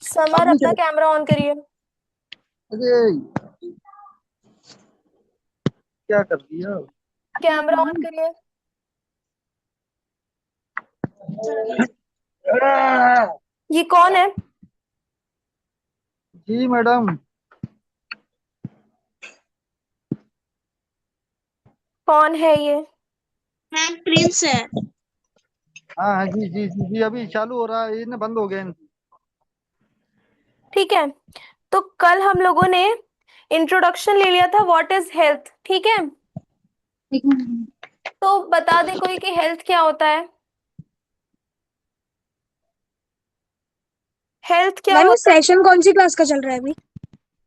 Summer आपने अपना camera on करिए। अरे क्या कर दिया? कैमरा ऑन करिए। ये कौन है? जी मैडम। कौन है ये? मैम प्रिंस है। हाँ हाँ जी जी जी जी, अभी चालू हो रहा है, ये ना बंद हो गया। ठीक है। तो कल हम लोगों ने इंट्रोडक्शन ले लिया था व्हाट इज हेल्थ, ठीक है। तो बता दे कोई कि हेल्थ क्या होता है। हेल्थ क्या मैम ये होता सेशन कौन सी क्लास का चल रहा है अभी?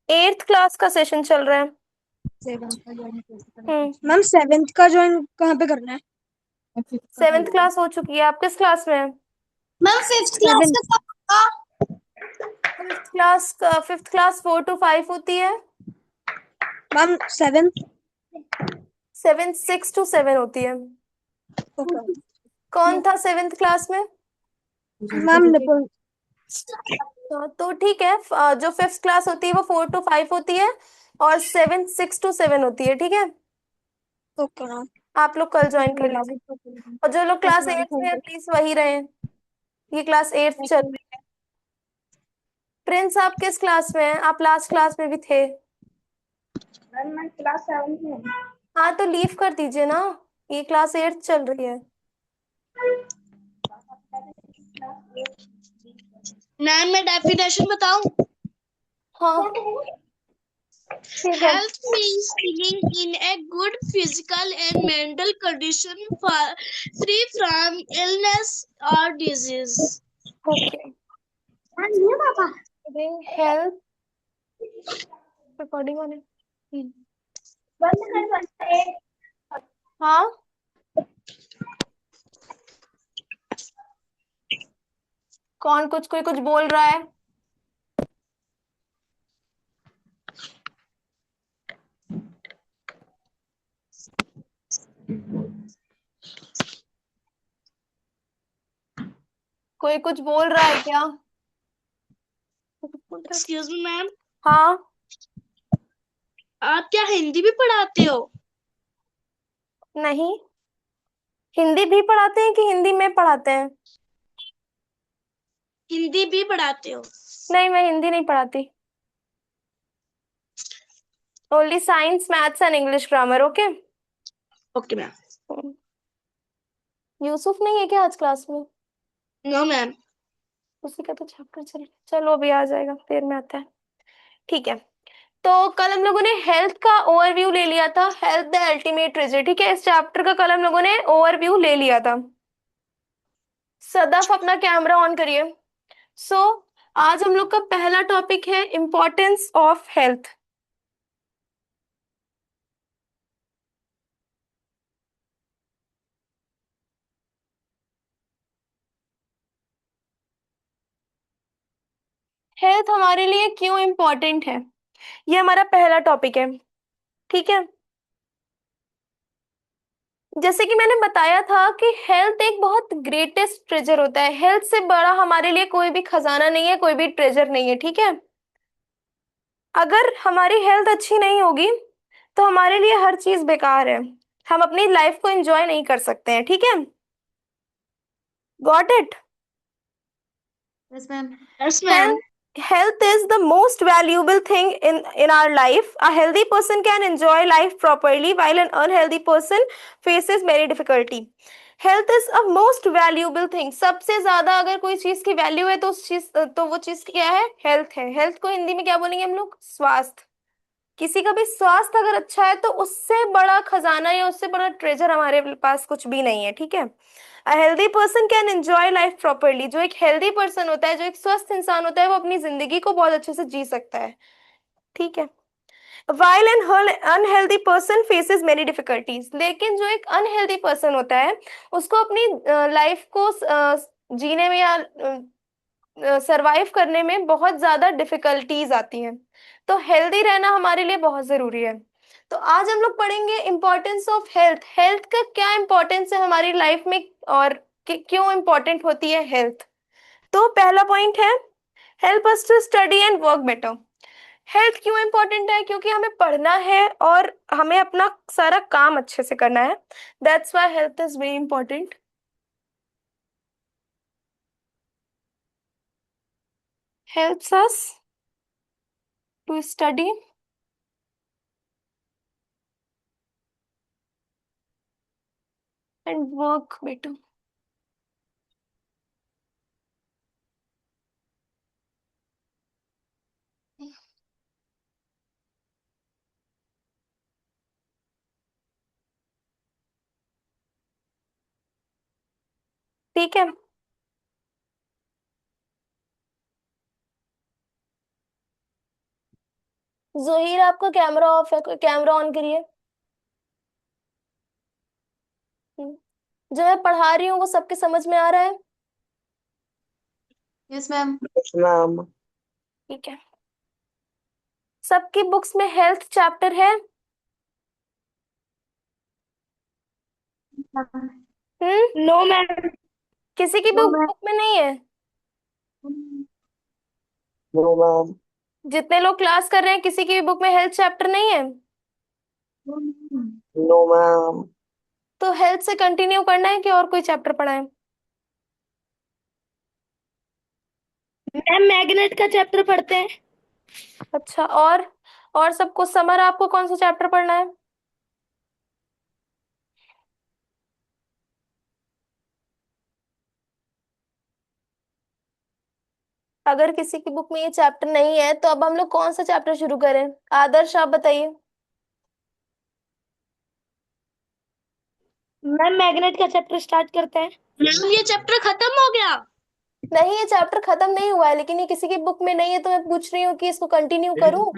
है? 8th क्लास का सेशन चल रहा है। मैम सेवेंथ का ज्वाइन कहाँ पे करना है? 7th क्लास हो चुकी है। आप किस क्लास में है? Ma'am fifth class seventh. का कब होगा? 5th क्लास 4 to 5 होती है। Ma'am seventh. 7th 6 to 7 होती है। ओके कौन था 7th क्लास में? मैम निपुण। तो ठीक है। जो 5th क्लास होती है वो 4 to 5 होती है और 7th 6 to 7 होती है, ठीक है। Okay ma'am. आप लोग कल ज्वाइन कर लीजिए। और जो लोग क्लास 8th में है प्लीज वही रहें। ये क्लास 8th चल रही है। प्रिंस आप किस क्लास में हैं? आप लास्ट क्लास में भी थे। मैम मैं क्लास 7 में हूँ। हाँ तो लीव कर दीजिए ना। ये क्लास 8th चल रही है। मैम मैं डेफिनेशन बताऊं? हाँ ठीक है। Health means being in a good physical and mental condition free from illness or disease. Okay. Health recording on है। हाँ कौन कोई कुछ बोल रहा है? कोई कुछ बोल रहा है क्या? Excuse me, ma'am. हाँ। आप क्या हिंदी भी पढ़ाते हो? नहीं, हिंदी भी पढ़ाते हैं कि हिंदी में पढ़ाते हैं? हिंदी भी पढ़ाते हो? नहीं, मैं हिंदी नहीं पढ़ाती। Only science maths and English grammar, okay. Okay ma'am. Yusuf नहीं है क्या आज क्लास में? No ma'am. उसी का तो चैप्टर चलो अभी आ जाएगा, देर में आता है। ठीक है। तो कल हम लोगों ने हेल्थ का ओवरव्यू ले लिया था, हेल्थ द अल्टीमेट ट्रेजर, ठीक है। इस चैप्टर का कल हम लोगों ने ओवरव्यू ले लिया था। सदफ अपना कैमरा ऑन करिए। सो आज हम लोग का पहला टॉपिक है इंपॉर्टेंस ऑफ हेल्थ। हेल्थ हमारे लिए क्यों इंपॉर्टेंट है, ये हमारा पहला टॉपिक है, ठीक है। जैसे कि मैंने बताया था कि हेल्थ एक बहुत ग्रेटेस्ट ट्रेजर होता है। हेल्थ से बड़ा हमारे लिए कोई भी खजाना नहीं है, कोई भी ट्रेजर नहीं है, ठीक है। अगर हमारी हेल्थ अच्छी नहीं होगी तो हमारे लिए हर चीज बेकार है। हम अपनी लाइफ को एंजॉय नहीं कर सकते हैं, ठीक है। Got it? Yes ma'am. Yes ma'am. Health, health is the most valuable thing in our life. A healthy person can enjoy life properly while an unhealthy person faces many difficulty. Health is a most valuable thing. सबसे ज्यादा अगर कोई चीज की value है तो उस चीज तो वो चीज क्या है? हेल्थ है। हेल्थ को हिंदी में क्या बोलेंगे हम लोग? स्वास्थ्य। किसी का भी स्वास्थ्य अगर अच्छा है तो उससे बड़ा खजाना या उससे बड़ा ट्रेजर हमारे पास कुछ भी नहीं है, ठीक है। अ healthy person can enjoy life properly. जो एक हेल्दी पर्सन होता है, जो एक स्वस्थ इंसान होता है, वो अपनी जिंदगी को बहुत अच्छे से जी सकता है, ठीक है। While N unhealthy person faces many difficulties. लेकिन जो एक अनहेल्दी पर्सन होता है उसको अपनी लाइफ को जीने में या सरवाइव करने में बहुत ज्यादा डिफिकल्टीज आती हैं। तो हेल्दी रहना हमारे लिए बहुत जरूरी है। तो आज हम लोग पढ़ेंगे इंपॉर्टेंस ऑफ हेल्थ। हेल्थ का क्या इंपॉर्टेंस है हमारी लाइफ में और क्यों इंपॉर्टेंट होती है हेल्थ। तो पहला पॉइंट है help us to study and work better. Health क्यों इंपॉर्टेंट है? क्योंकि हमें पढ़ना है और हमें अपना सारा काम अच्छे से करना है। That's why health is very important. Helps us to study and work better. ठीक है, जोहीर आपका कैमरा ऑफ है, कैमरा ऑन करिए। जो मैं पढ़ा रही हूँ वो सबके समझ में आ रहा है? Yes, ma'am. मैम ठीक है, सबकी बुक्स में हेल्थ चैप्टर है? No, ma'am. किसी की भी No, ma'am. बुक में नहीं है? नो मैम जितने लोग क्लास कर रहे हैं किसी की भी बुक में हेल्थ चैप्टर नहीं है? नो मैम तो हेल्थ से कंटिन्यू करना है कि और कोई चैप्टर पढ़ा है? मैम मैग्नेट का चैप्टर पढ़ते हैं। अच्छा, और सबको समर आपको कौन सा चैप्टर पढ़ना है? अगर किसी की बुक में ये चैप्टर नहीं है तो अब हम लोग कौन सा चैप्टर शुरू करें? आदर्श आप बताइए। मैम मैग्नेट का चैप्टर स्टार्ट करते हैं। मैम ये चैप्टर खत्म हो गया। नहीं, ये चैप्टर खत्म नहीं हुआ है, लेकिन ये किसी की बुक में नहीं है तो मैं पूछ रही हूँ कि इसको कंटिन्यू करूँ?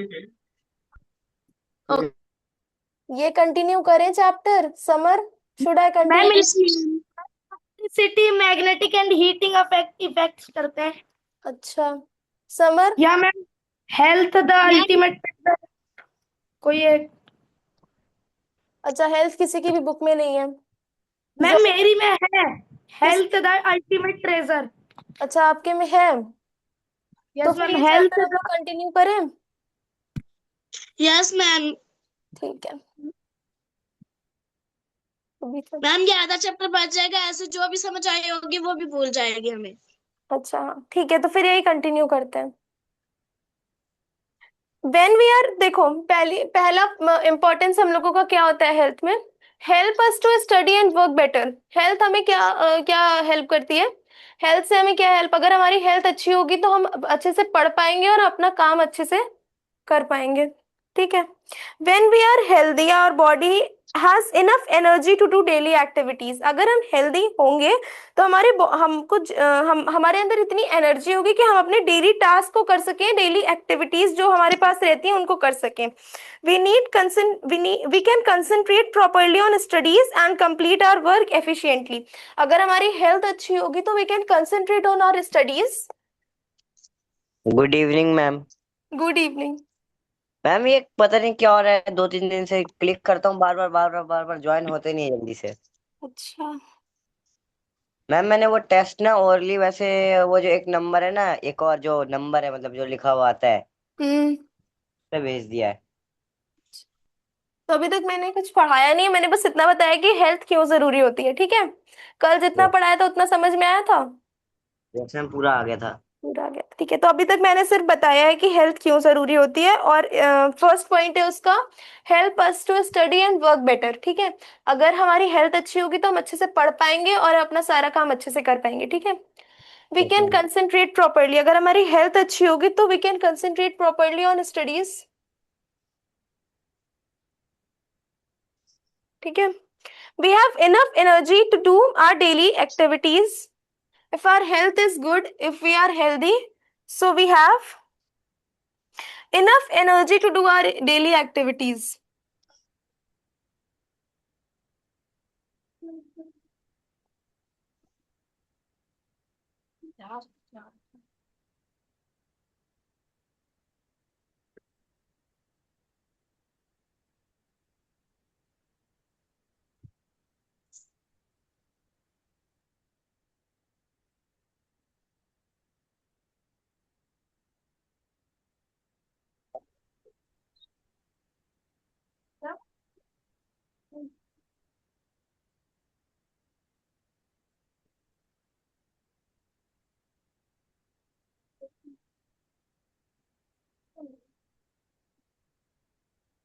ये कंटिन्यू करें chapter summer? Should I ma'am continue? City magnetic and heating effects करते हैं। अच्छा, समर? या मैम हेल्थ द अल्टीमेट कोई एक। अच्छा, हेल्थ किसी की भी बुक में नहीं है? मैम मेरी में है हेल्थ द अल्टीमेट ट्रेजर। अच्छा, आपके में है? तो यस फिर मैम ये हेल्थ चैप्टर हम लोग कंटिन्यू करें? Yes ma'am. ठीक है, अभी तक। मैम ये आधा चैप्टर बच जाएगा, ऐसे जो भी समझ आई होगी वो भी भूल जाएगी हमें। अच्छा हाँ, ठीक है, तो फिर यही कंटिन्यू करते हैं। वेन वी आर, देखो पहला इंपॉर्टेंस हम लोगों का क्या होता है हेल्थ में? Help us to study and work better. Health हमें क्या हेल्प करती है? हेल्थ से हमें क्या हेल्प? अगर हमारी हेल्थ अच्छी होगी तो हम अच्छे से पढ़ पाएंगे और अपना काम अच्छे से कर पाएंगे। ठीक है, when we are healthy our body has enough energy to do daily activities. अगर हम हेल्दी होंगे तो हमारे अंदर इतनी एनर्जी होगी कि हम अपने डेली टास्क को कर सकें, डेली एक्टिविटीज जो हमारे पास रहती हैं उनको कर सकें। We can concentrate properly on studies and complete our work efficiently. अगर हमारी हेल्थ अच्छी होगी तो we can concentrate on our studies. Good evening ma'am. Good evening. Ma'am ये पता नहीं क्या हो रहा है, 2-3 दिन से क्लिक करता हूँ बार बार ज्वाइन होते नहीं है जल्दी से। अच्छा, मैम मैंने वो टेस्ट ना ओरली वैसे वो जो एक नंबर है ना, एक और जो नंबर है मतलब जो लिखा हुआ आता है हम्म। पे भेज दिया है। तो अभी तक मैंने कुछ पढ़ाया नहीं है, मैंने बस इतना बताया कि हेल्थ क्यों जरूरी होती है। ठीक है, कल जितना पढ़ाया था उतना समझ में आया था? यस मैम पूरा आ गया था। पूरा आ गया? ठीक है, तो अभी तक मैंने सिर्फ बताया है कि हेल्थ क्यों जरूरी होती है, और फर्स्ट पॉइंट है उसका help us to study and work better. ठीक है, अगर हमारी हेल्थ अच्छी होगी तो हम अच्छे से पढ़ पाएंगे और अपना सारा काम अच्छे से कर पाएंगे। ठीक है, we yes can ma'am. Concentrate properly. अगर हमारी हेल्थ अच्छी होगी तो we can concentrate properly on studies. ठीक है, we have enough energy to do our daily activities. If our health is good, if we are healthy, so we have enough energy to do our daily activities.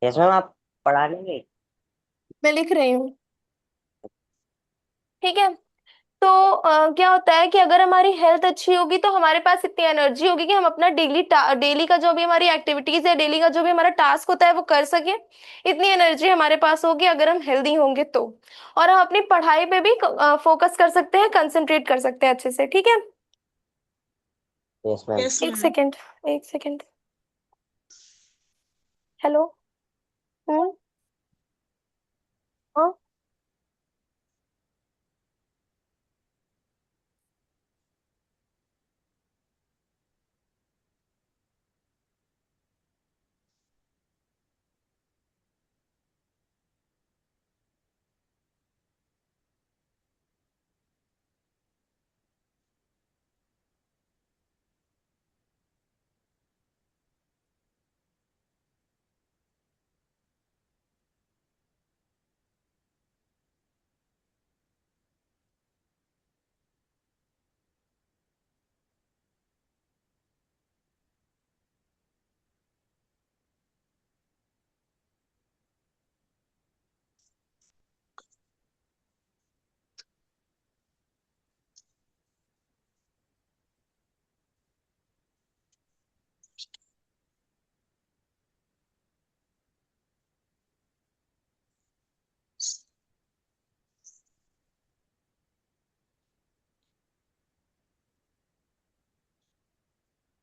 Yes ma'am, आप पढ़ा लेंगे? मैं लिख रही हूँ। ठीक है। तो क्या होता है कि अगर हमारी हेल्थ अच्छी होगी तो हमारे पास इतनी एनर्जी होगी कि हम अपना डेली का जो भी हमारी एक्टिविटीज है, डेली का जो भी हमारा टास्क होता है वो कर सके। इतनी एनर्जी हमारे पास होगी अगर हम हेल्दी होंगे तो। और हम अपनी पढ़ाई पे भी फोकस कर सकते हैं, कंसंट्रेट कर सकते हैं अच्छे से। ठीक है। Yes ma'am. Yes, एक ma'am. सेकेंड, एक सेकेंड। हेलो। हम्म। हाँ।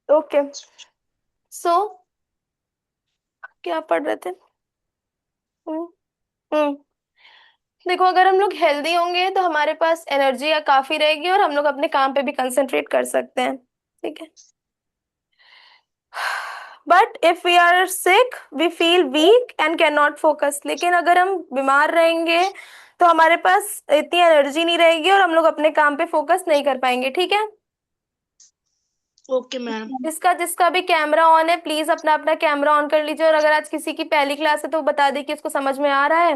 ओके। सो क्या पढ़ रहे थे? हम्म। हम्म। देखो, अगर हम लोग हेल्दी होंगे तो हमारे पास एनर्जी काफी रहेगी और हम लोग अपने काम पे भी कंसंट्रेट कर सकते हैं। ठीक है। But if we are sick we feel weak and can not focus. लेकिन अगर हम बीमार रहेंगे तो हमारे पास इतनी एनर्जी नहीं रहेगी और हम लोग अपने काम पे फोकस नहीं कर पाएंगे। ठीक है। Okay, ma'am. जिसका जिसका भी कैमरा ऑन है प्लीज अपना अपना कैमरा ऑन कर लीजिए। और अगर आज किसी की पहली क्लास है तो बता दे कि उसको समझ में आ रहा है।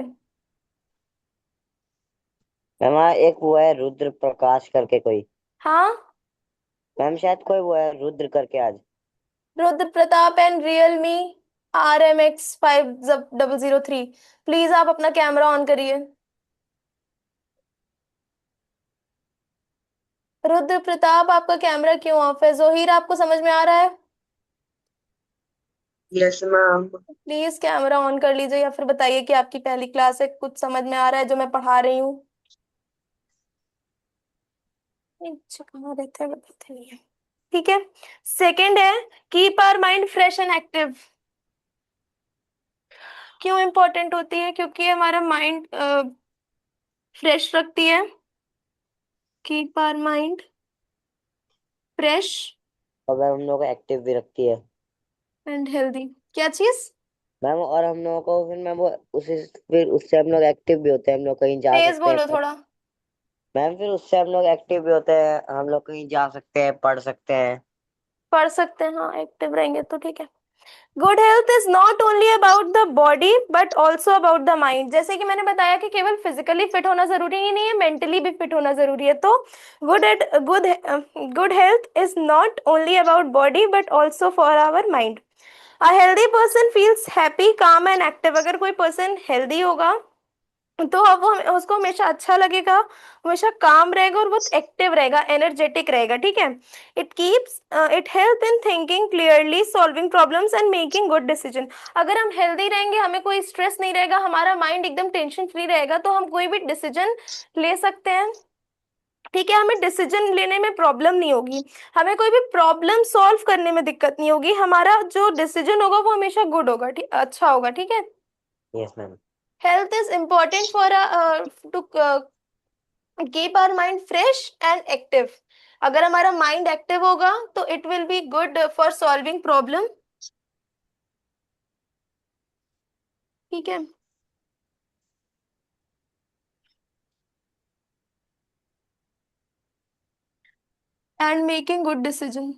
मैम एक वो है रुद्र प्रकाश करके कोई। हाँ। मैम शायद कोई वो है रुद्र करके आज। Rudra Pratap and Realme RMX 5003। Please आप अपना कैमरा ऑन करिए। रुद्र प्रताप, आपका कैमरा क्यों ऑफ है? जोहिर, आपको समझ में आ रहा है? Yes, ma'am. Please camera on कर लीजिए या फिर बताइए कि आपकी पहली क्लास है, कुछ समझ में आ रहा है जो मैं पढ़ा रही हूँ। अच्छा, कहाँ रहते हैं बताते नहीं है। ठीक है। सेकंड है keep our mind fresh and active. क्यों इंपॉर्टेंट होती है? क्योंकि हमारा माइंड फ्रेश रखती है। कीप आवर माइंड फ्रेश और मैम हम लोग को एक्टिव भी रखती है। And healthy. क्या चीज? मैम और हम लोगों को फिर मैम वो उसी फिर उससे हम लोग एक्टिव भी होते हैं, हम लोग कहीं जा तेज सकते हैं बोलो थोड़ा। मैम फिर उससे हम लोग एक्टिव भी होते हैं, हम लोग कहीं जा सकते हैं, पढ़ सकते हैं। पढ़ सकते हैं, हाँ एक्टिव रहेंगे तो। ठीक है। Good health is not only about the body but also about the mind. जैसे कि मैंने बताया कि केवल फिजिकली फिट होना जरूरी ही नहीं है, मेंटली भी फिट होना जरूरी है। तो good at good health is not only about body but also for our mind. A healthy person feels happy calm and active. अगर कोई पर्सन हेल्दी होगा तो अब वो उसको हमेशा अच्छा लगेगा, हमेशा काम रहेगा और बहुत एक्टिव रहेगा, एनर्जेटिक रहेगा। ठीक है। It help in thinking clearly, solving problems and making good decision. अगर हम हेल्दी रहेंगे, हमें कोई स्ट्रेस नहीं रहेगा, हमारा माइंड एकदम टेंशन फ्री रहेगा तो हम कोई भी डिसीजन ले सकते हैं। ठीक है। हमें डिसीजन लेने में प्रॉब्लम नहीं होगी, हमें कोई भी प्रॉब्लम सॉल्व करने में दिक्कत नहीं होगी, हमारा जो डिसीजन होगा वो हमेशा गुड होगा, ठीक अच्छा होगा। ठीक है। Yes ma'am. Health is important for to keep our mind fresh and active. अगर हमारा माइंड एक्टिव होगा तो it will be good for solving problem. ठीक है। And making good decision.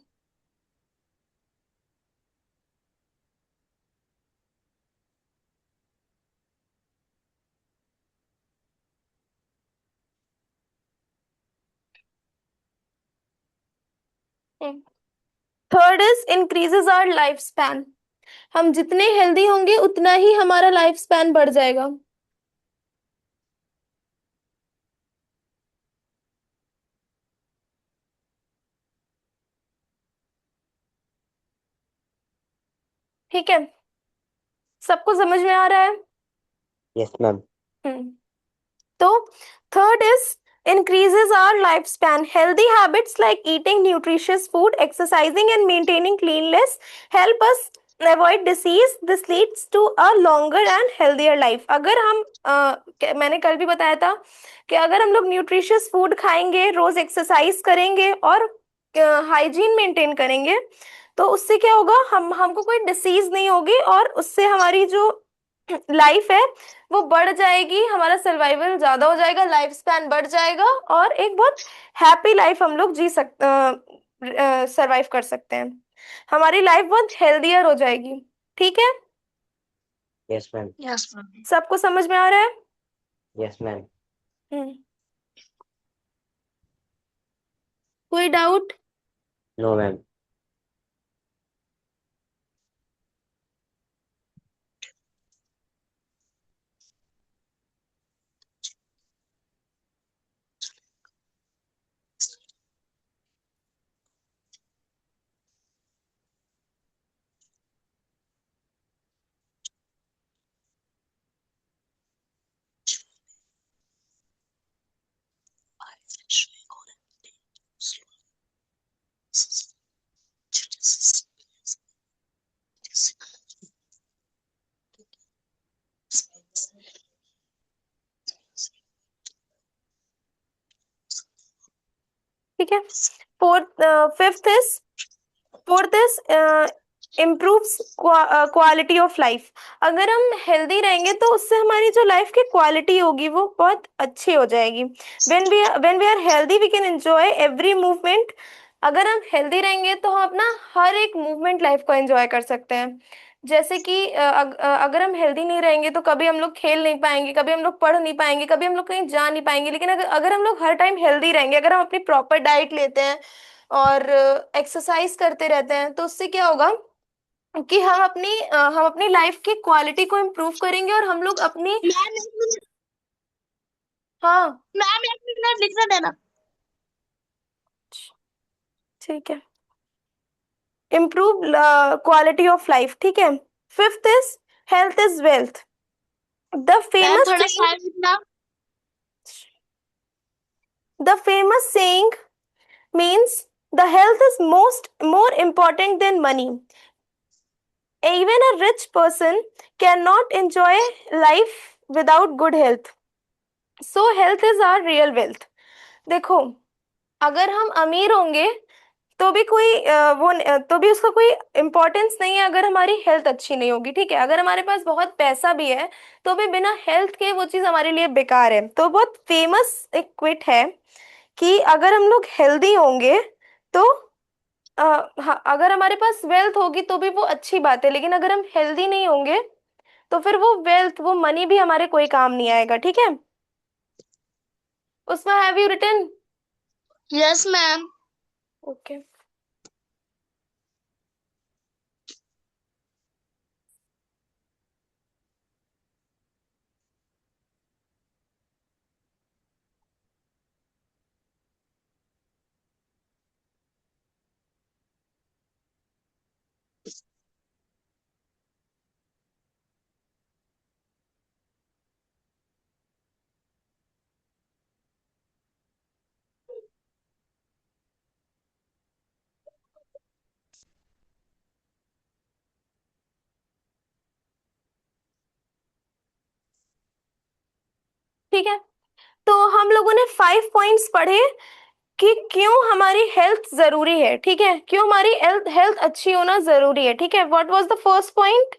Third is increases our life span. हम जितने healthy होंगे उतना ही हमारा लाइफ स्पैन बढ़ जाएगा। ठीक है, सबको समझ में आ रहा है? Yes ma'am. हम्म। तो third is increases our lifespan. Healthy habits like eating nutritious food, exercising and maintaining cleanliness help us avoid disease. This leads to a longer and healthier life. अगर हम मैंने कल भी बताया था कि अगर हम लोग न्यूट्रिशियस फूड खाएंगे, रोज एक्सरसाइज करेंगे और हाइजीन मेंटेन करेंगे तो उससे क्या होगा, हमको कोई डिसीज नहीं होगी और उससे हमारी जो लाइफ है वो बढ़ जाएगी, हमारा सर्वाइवल ज्यादा हो जाएगा, लाइफ स्पैन बढ़ जाएगा और एक बहुत हैप्पी लाइफ हम लोग जी सकते, सरवाइव कर सकते हैं। हमारी लाइफ बहुत हेल्दियर हो जाएगी। ठीक है, यस मैम। Yes, ma'am. सबको समझ में आ रहा है? Yes ma'am. हम्म। कोई डाउट? No ma'am. ठीक है, fourth is improves quality of life. अगर हम हेल्दी रहेंगे तो उससे हमारी जो लाइफ की क्वालिटी होगी वो बहुत अच्छी हो जाएगी। when we are healthy we can enjoy every movement। अगर हम हेल्दी रहेंगे तो हम अपना हर एक मूवमेंट लाइफ को एंजॉय कर सकते हैं। जैसे कि अगर हम हेल्दी नहीं रहेंगे तो कभी हम लोग खेल नहीं पाएंगे, कभी हम लोग पढ़ नहीं पाएंगे, कभी हम लोग कहीं जा नहीं पाएंगे। लेकिन अगर हम लोग हर टाइम हेल्दी रहेंगे, अगर हम अपनी प्रॉपर डाइट लेते हैं और एक्सरसाइज करते रहते हैं तो उससे क्या होगा कि हम अपनी लाइफ की क्वालिटी को इम्प्रूव करेंगे और हम लोग अपनी हाँ मैम 1 मिनट लिखने देना। ठीक है, इम्प्रूव क्वालिटी ऑफ लाइफ। ठीक है, fifth is health is wealth. The ma'am famous थोड़ा साइड लिखना। The famous saying means the health is more important than money. Even a rich person cannot enjoy life without good health. So health is our real wealth. देखो, अगर हम अमीर होंगे तो भी तो भी उसका कोई इम्पोर्टेंस नहीं है अगर हमारी हेल्थ अच्छी नहीं होगी। ठीक है, अगर हमारे पास बहुत पैसा भी है तो भी बिना हेल्थ के वो चीज हमारे लिए बेकार है। तो बहुत फेमस एक क्विट है कि अगर हम लोग हेल्दी होंगे तो हाँ, अगर हमारे पास वेल्थ होगी तो भी वो अच्छी बात है, लेकिन अगर हम हेल्दी नहीं होंगे तो फिर वो वेल्थ, वो मनी भी हमारे कोई काम नहीं आएगा। ठीक है, उसमें have you written? Yes ma'am. Okay, ठीक है। तो हम लोगों ने 5 पॉइंट्स पढ़े कि क्यों हमारी हेल्थ जरूरी है। ठीक है, क्यों हमारी हेल्थ हेल्थ अच्छी होना जरूरी है। ठीक है, what was the first point?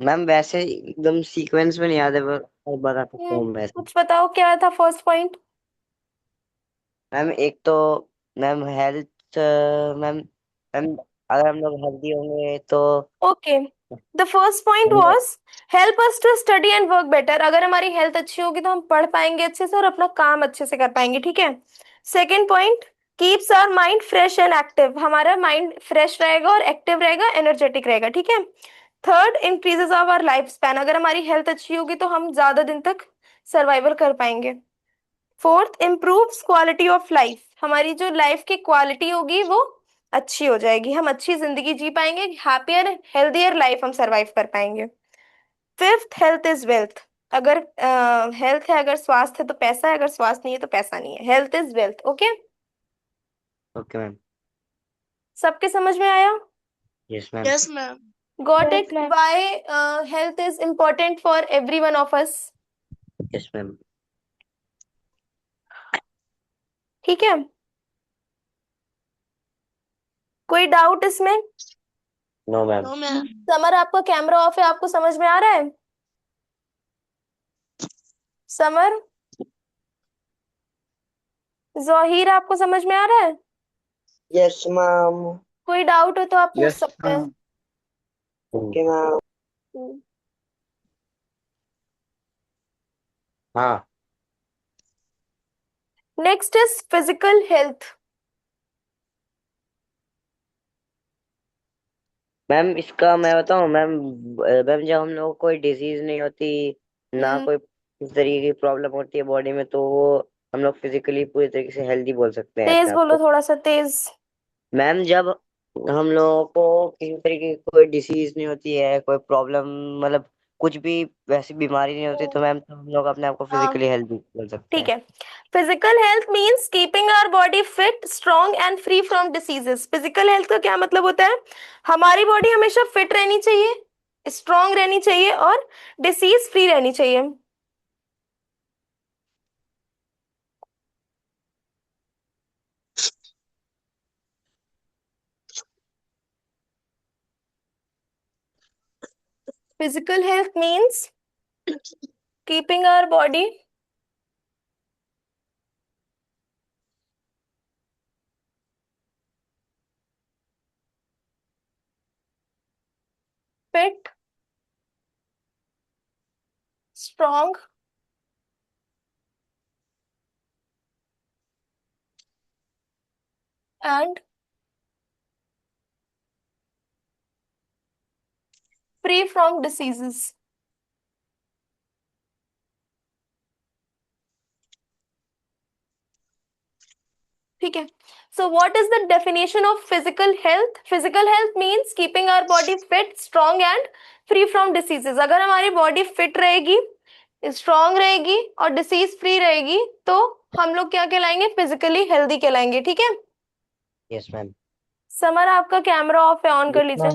Ma'am वैसे एकदम सीक्वेंस में नहीं याद है, पर बता सकता हूँ वैसे। कुछ बताओ क्या था फर्स्ट पॉइंट? मैम एक तो मैम हेल्थ, मैम मैम अगर हम लोग हेल्दी होंगे तो ओके, द फर्स्ट पॉइंट हम लोग was help us to study and work better. अगर हमारी हेल्थ अच्छी होगी तो हम पढ़ पाएंगे अच्छे से और अपना काम अच्छे से कर पाएंगे। ठीक है, second point, keeps our mind fresh and active, हमारा माइंड फ्रेश रहेगा और एक्टिव रहेगा, एनर्जेटिक रहेगा, ठीक है। Third, increases our life span, अगर हमारी हेल्थ अच्छी होगी तो हम ज्यादा दिन तक सर्वाइवल कर पाएंगे। Fourth, improves quality of life, हमारी जो लाइफ की क्वालिटी होगी वो अच्छी हो जाएगी, हम अच्छी जिंदगी जी पाएंगे, हैप्पियर हेल्दियर लाइफ हम सर्वाइव कर पाएंगे। फिफ्थ, हेल्थ इज वेल्थ, अगर हेल्थ है, अगर स्वास्थ्य है तो पैसा है, अगर स्वास्थ्य नहीं है तो पैसा नहीं है, health is wealth. Okay, okay ma'am. सबके समझ में आया? Yes ma'am. Yes, ma'am. Got Yes, it? ma'am. Why health is important for every one of us? Yes ma'am. ठीक है, कोई डाउट इसमें? No ma'am. No, ma'am. Samar, आपका कैमरा ऑफ है, आपको समझ में आ रहा है? समर, जोहीर, आपको समझ में आ रहा है? Yes ma'am. कोई डाउट हो तो आप पूछ यस सकते हैं। Okay ma'am. हाँ next is physical health. Ma'am, इसका मैं बताऊं मैम। मैम, जब हम लोग को कोई डिजीज नहीं होती, ना कोई इस तरीके की प्रॉब्लम होती है बॉडी में, तो वो हम लोग फिजिकली पूरी तरीके से हेल्दी बोल सकते हैं तेज अपने आप बोलो, को। थोड़ा सा तेज। मैम, जब हम लोगों को किसी तरीके की कोई डिसीज नहीं होती है, कोई प्रॉब्लम, मतलब कुछ भी वैसी बीमारी नहीं होती, तो मैम तो हम लोग अपने आप को हाँ, फिजिकली हेल्दी बोल सकते ठीक हैं। है। Physical health means keeping our body fit, strong and free from diseases. Physical health का क्या मतलब होता है? हमारी बॉडी हमेशा फिट रहनी चाहिए, स्ट्रॉन्ग रहनी चाहिए और डिसीज फ्री रहनी चाहिए। Physical health means keeping our body fit, strong and free from diseases. ठीक है, so what is the definition of physical health? Physical health means keeping our body fit, strong and free from diseases. अगर हमारी body fit रहेगी, strong रहेगी और disease free रहेगी तो हम लोग क्या कहलाएंगे? फिजिकली हेल्दी कहलाएंगे, ठीक है। Yes ma'am. समर, आपका कैमरा ऑफ है, ऑन कर लीजिए।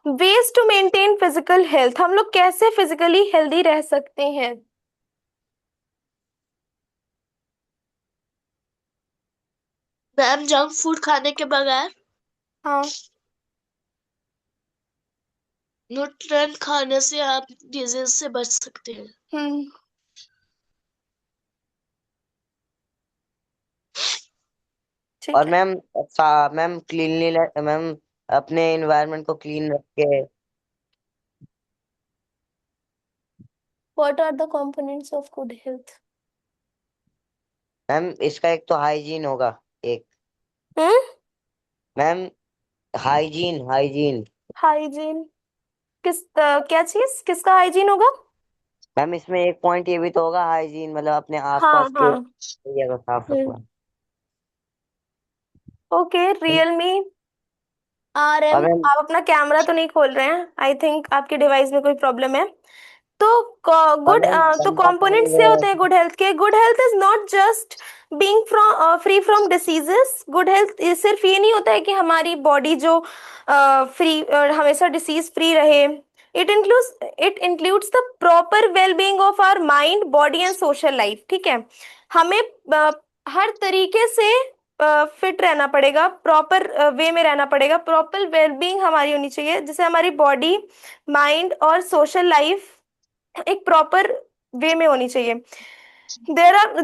Ways to maintain physical health, हम लोग कैसे फिजिकली हेल्दी रह सकते हैं? मैम, जंक फूड खाने के बगैर हाँ, न्यूट्रिएंट खाने से आप डिजीज से बच सकते हैं। हम्म, ठीक और है। मैम, मैम क्लीनलीनेस, मैम अपने एनवायरनमेंट को क्लीन रख के। What are the components of good health? Ma'am, इसका एक तो हाइजीन होगा, एक। हम्म, मैम, हाइजीन हाइजीन। हाइजीन, क्या चीज, किसका हाइजीन होगा? मैम, इसमें एक पॉइंट ये भी तो होगा, हाइजीन मतलब अपने हाँ आसपास के हाँ। एरिया को साफ रखना। ओके, रियलमी और RM, मैम, आप अपना कैमरा तो नहीं खोल रहे हैं, आई थिंक आपके डिवाइस में कोई प्रॉब्लम है। तो और गुड, मैम तो गंदा पानी कंपोनेंट्स क्या होते हैं वगैरह। गुड हेल्थ के? Good health is not just being free from diseases. Good health सिर्फ ये नहीं होता है कि हमारी बॉडी जो फ्री हमेशा डिसीज फ्री रहे। It includes the proper well being of our mind, body and social life, ठीक है। हमें हर तरीके से फिट रहना पड़ेगा, प्रॉपर वे में रहना पड़ेगा, प्रॉपर वेलबींग हमारी होनी चाहिए, जिससे हमारी बॉडी, माइंड और सोशल लाइफ एक प्रॉपर वे में होनी चाहिए।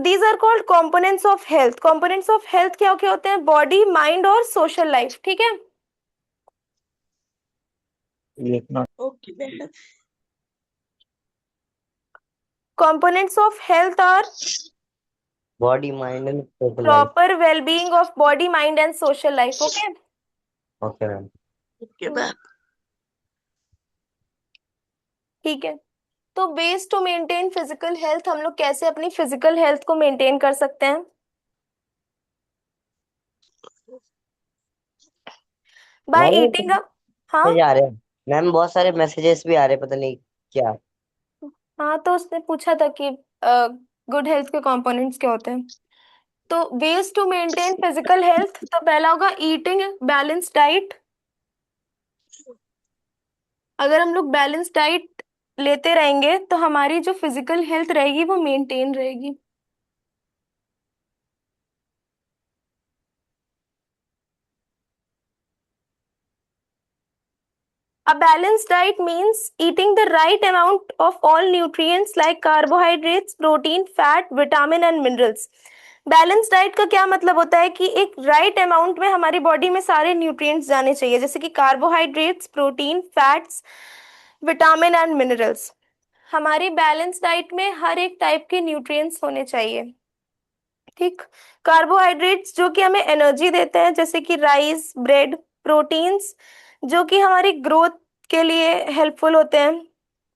These are called components of health. Components of health क्या क्या होते हैं? बॉडी, माइंड और सोशल लाइफ, ठीक है। Okay ma'am. Components of health are body, mind and social life. proper well-being of body, mind and social life. Okay. Okay, ma'am. Okay, ma'am. ठीक है, तो ways to maintain physical health, हम लोग कैसे अपनी physical health को maintain कर सकते हैं? By ma'am eating up. हाँ मैसेज आ रहे हैं मैम, बहुत सारे मैसेजेस भी आ रहे हैं, पता नहीं क्या। हाँ, तो उसने पूछा था कि गुड हेल्थ के कंपोनेंट्स क्या होते हैं। तो ways to maintain physical health, तो पहला होगा ईटिंग बैलेंस डाइट। अगर हम लोग बैलेंस डाइट लेते रहेंगे तो हमारी जो फिजिकल हेल्थ रहेगी वो मेंटेन रहेगी। A balanced diet means eating the right amount of all nutrients like carbohydrates, protein, fat, vitamin and minerals. Balance diet का क्या मतलब होता है कि एक राइट अमाउंट में हमारी बॉडी में सारे न्यूट्रिएंट्स जाने चाहिए, जैसे कि carbohydrates, protein, fats, vitamin and minerals. हमारी बैलेंस डाइट में हर एक टाइप के न्यूट्रिएंट्स होने चाहिए। ठीक। कार्बोहाइड्रेट्स जो कि हमें एनर्जी देते हैं, जैसे कि राइस, ब्रेड। प्रोटीन्स जो कि हमारी ग्रोथ के लिए हेल्पफुल होते हैं,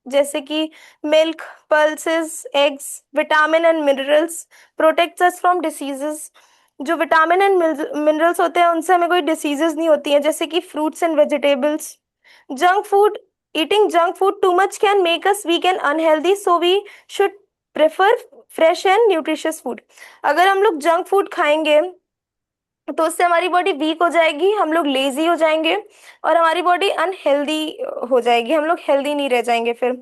जैसे कि milk, pulses, eggs. Vitamin and minerals protects us from diseases. जो विटामिन एंड मिनरल्स होते हैं उनसे हमें कोई डिसीजेस नहीं होती हैं, जैसे कि fruits and vegetables. Junk food, eating junk food too much can make us weak and unhealthy, so we should prefer fresh and nutritious food. अगर हम लोग जंक फूड खाएंगे तो उससे हमारी बॉडी वीक हो जाएगी, हम लोग लेजी हो जाएंगे और हमारी बॉडी अनहेल्दी हो जाएगी, हम लोग हेल्दी नहीं रह जाएंगे फिर।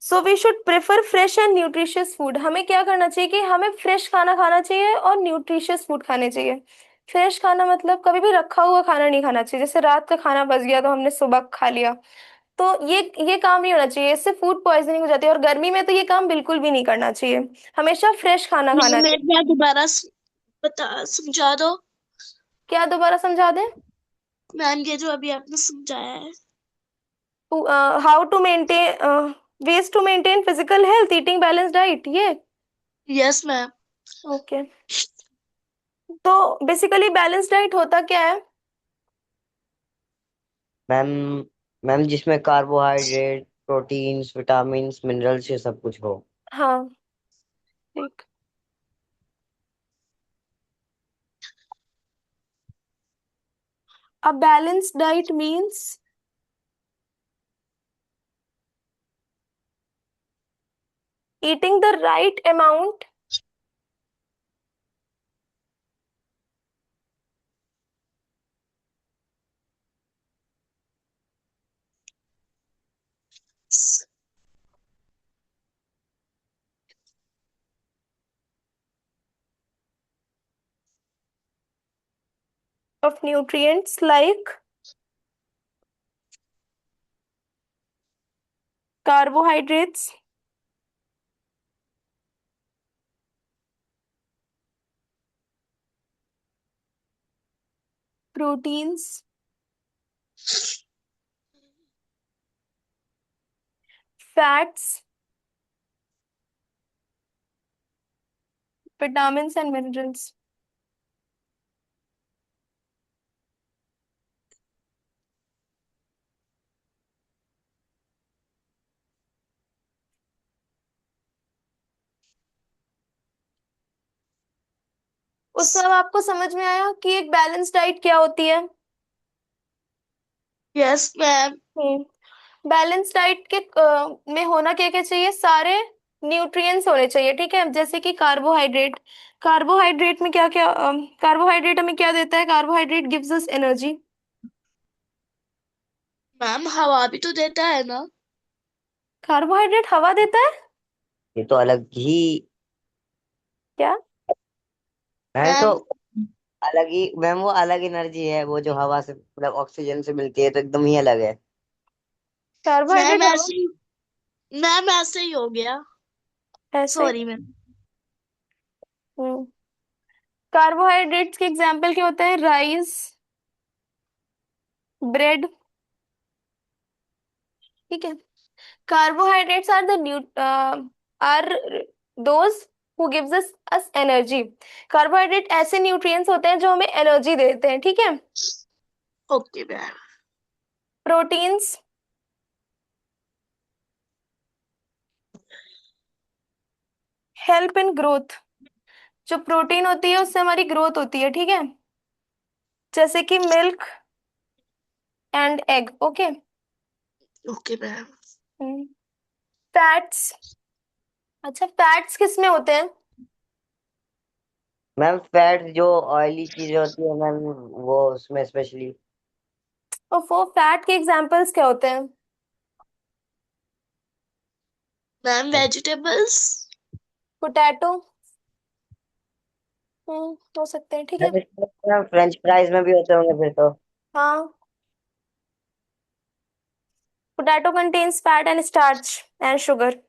So we should prefer fresh and nutritious food. हमें क्या करना चाहिए कि हमें फ्रेश खाना खाना चाहिए और न्यूट्रिशियस फूड खाने चाहिए। फ्रेश खाना मतलब कभी भी रखा हुआ खाना नहीं खाना चाहिए, जैसे रात का खाना बच गया तो हमने सुबह खा लिया, तो ये काम नहीं होना चाहिए, इससे फूड पॉइजनिंग हो जाती है। और गर्मी में तो ये काम बिल्कुल भी नहीं करना चाहिए, हमेशा फ्रेश खाना खाना मैम, चाहिए। एक बार दोबारा बता समझा दो। क्या दोबारा समझा दें? मैम, ये जो अभी आपने समझाया है। How to maintain ways to maintain physical health, eating balance diet, ये। Yes ma'am. ओके। तो बेसिकली बैलेंस डाइट होता क्या है? मैम मैम जिसमें कार्बोहाइड्रेट, प्रोटीन्स, विटामिन्स, मिनरल्स ये सब कुछ हो। हाँ, ठीक। A balanced diet means eating the right amount of nutrients like carbohydrates, proteins, fats, vitamins and minerals. उससे अब आपको समझ में आया कि एक बैलेंस डाइट क्या होती है? Yes ma'am. बैलेंस डाइट के में होना क्या क्या चाहिए? सारे न्यूट्रिएंट्स होने चाहिए, ठीक है। जैसे कि कार्बोहाइड्रेट, कार्बोहाइड्रेट में क्या क्या, कार्बोहाइड्रेट हमें क्या देता है? Carbohydrate gives us energy. Ma'am, हवा भी तो देता है ना। कार्बोहाइड्रेट हवा देता है? ये तो अलग ही क्या? है, तो मैम अलग ही मैम, वो अलग एनर्जी है, वो जो हवा से मतलब ऑक्सीजन से मिलती है, तो एकदम ही अलग है। मैम कार्बोहाइड्रेट हवा ऐसे ही मैम ऐसे ही हो गया। ऐसे। Sorry ma'am. हम्म कार्बोहाइड्रेट्स के एग्जाम्पल क्या होते हैं? राइस, ब्रेड, ठीक है। Carbohydrates are those who gives us energy. Carbohydrate ऐसे न्यूट्रिएंट्स होते हैं जो हमें एनर्जी देते हैं, ठीक है। Okay ma'am. Proteins help in growth. जो प्रोटीन होती है उससे हमारी ग्रोथ होती है, ठीक है, जैसे कि milk and egg. Okay. Okay ma'am. Fats, अच्छा फैट्स किस में होते हैं? मैम फैट जो ऑयली चीजें होती है मैम, वो उसमें स्पेशली। और वो फैट के एग्जांपल्स क्या होते हैं? Ma'am vegetables. पोटैटो, हो सकते हैं, ठीक है। मैम फ्रेंच फ्राइज में भी होते होंगे फिर तो। हाँ, potato contains fat and starch and sugar.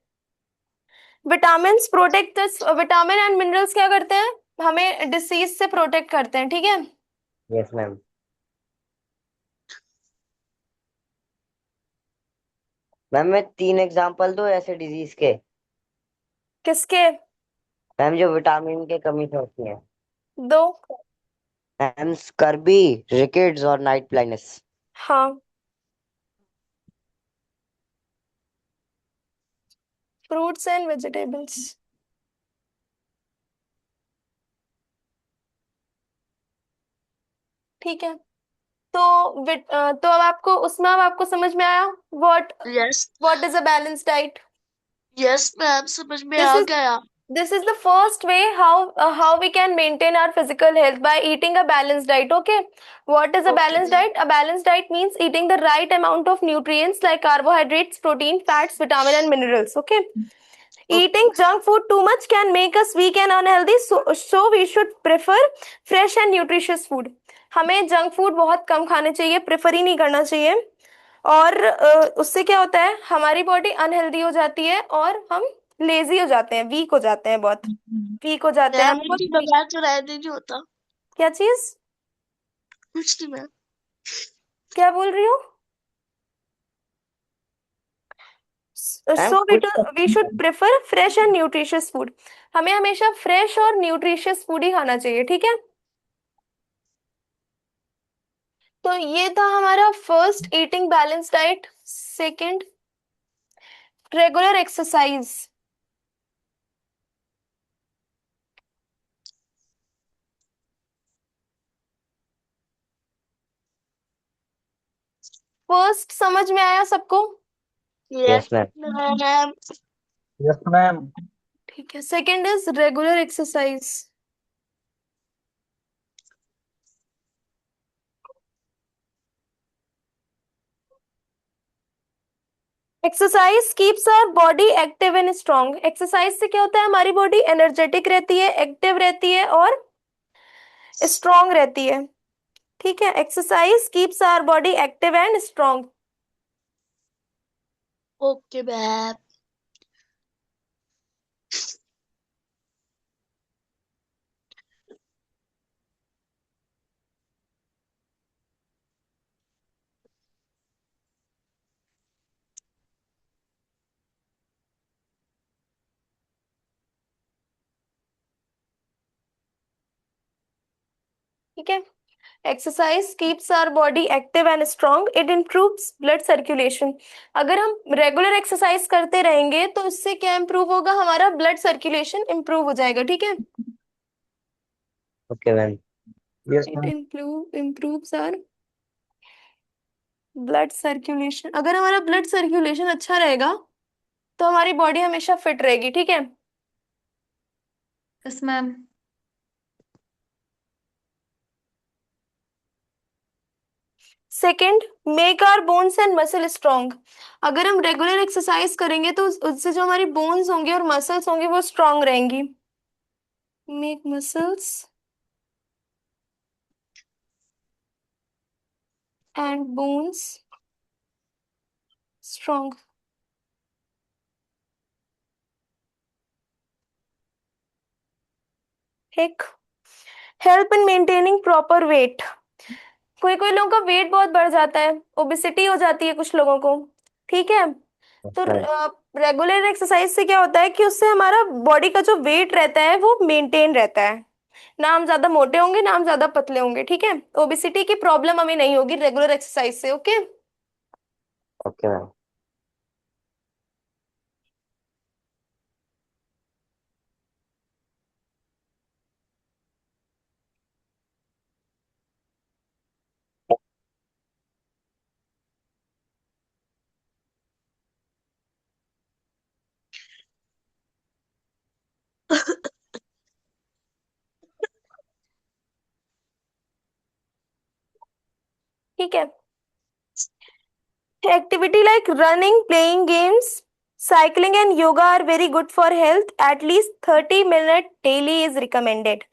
Vitamin protect this, vitamin and minerals क्या करते हैं? हमें डिसीज से प्रोटेक्ट करते हैं, ठीक है। Yes ma'am. मैम मैं 3 एग्जांपल दो ऐसे डिजीज के। किसके? मैम जो विटामिन के कमी से होती है। दो। मैम स्कर्बी, रिकेट्स और नाइट ब्लाइंडनेस। हाँ, फ्रूट्स एंड वेजिटेबल्स, ठीक है। तो अब आपको उसमें, अब आपको समझ में आया what yes. What is a balance diet? Yes ma'am, समझ में दिस आ इज गया। this is the first way how we can maintain our physical health, by eating a balanced diet. Okay, what is a okay balanced ma'am. diet? A balanced diet means eating the right amount of nutrients like carbohydrates, protein, fats, vitamin and minerals. Okay, eating junk food too much can make us weak and unhealthy, so we should prefer fresh and nutritious food. हमें junk food बहुत कम खाने चाहिए, prefer ही नहीं करना चाहिए। और उससे क्या होता है, हमारी बॉडी अनहेल्दी हो जाती है और हम लेजी हो जाते हैं, वीक हो जाते हैं, बहुत वीक हो जाते हैं, मैम हमें इनके बहुत। बगैर तो रहने नहीं होता। क्या चीज? कुछ नहीं मैम। क्या बोल रही हो? मैम सो कुछ we should prefer fresh and nutritious food. हमें हमेशा फ्रेश और न्यूट्रिशियस फूड ही खाना चाहिए, ठीक है। तो ये था हमारा first, eating balance diet. Second, regular exercise. First समझ में आया सबको? Yes yes ma'am. Ma'am. Yes ma'am. ठीक है, second is regular exercise. Exercise keeps our body active and strong. Exercise से क्या होता है, हमारी बॉडी एनर्जेटिक रहती है, एक्टिव रहती है और स्ट्रांग रहती है, ठीक है। Exercise keeps our body active and strong. Okay ma'am. ठीक है, exercise keeps our body active and strong, it improves blood circulation. अगर हम रेगुलर एक्सरसाइज करते रहेंगे तो उससे क्या इम्प्रूव होगा, हमारा ब्लड सर्कुलेशन इम्प्रूव हो जाएगा, ठीक है। Okay ma'am. Yes it ma'am. Improves our blood circulation. अगर हमारा ब्लड सर्कुलेशन अच्छा रहेगा तो हमारी बॉडी हमेशा फिट रहेगी, ठीक है। Yes ma'am. Second, make our bones and muscle strong. अगर हम रेगुलर एक्सरसाइज करेंगे तो उससे जो हमारी बोन्स होंगे और मसल्स होंगे वो स्ट्रांग रहेंगी। Make muscles and bones strong. एक, help in maintaining proper weight. कोई कोई लोगों का वेट बहुत बढ़ जाता है, ओबेसिटी हो जाती है कुछ लोगों को, ठीक है। तो हाँ, रेगुलर एक्सरसाइज से क्या होता है कि उससे हमारा बॉडी का जो वेट रहता है वो मेंटेन रहता है। ना हम ज्यादा मोटे होंगे ना हम ज्यादा पतले होंगे, ठीक है। ओबेसिटी की प्रॉब्लम हमें नहीं होगी रेगुलर एक्सरसाइज से, ओके। Okay ma'am. ठीक है। Activity like running, playing games, cycling and yoga are very good for health. At least 30 minute daily is recommended.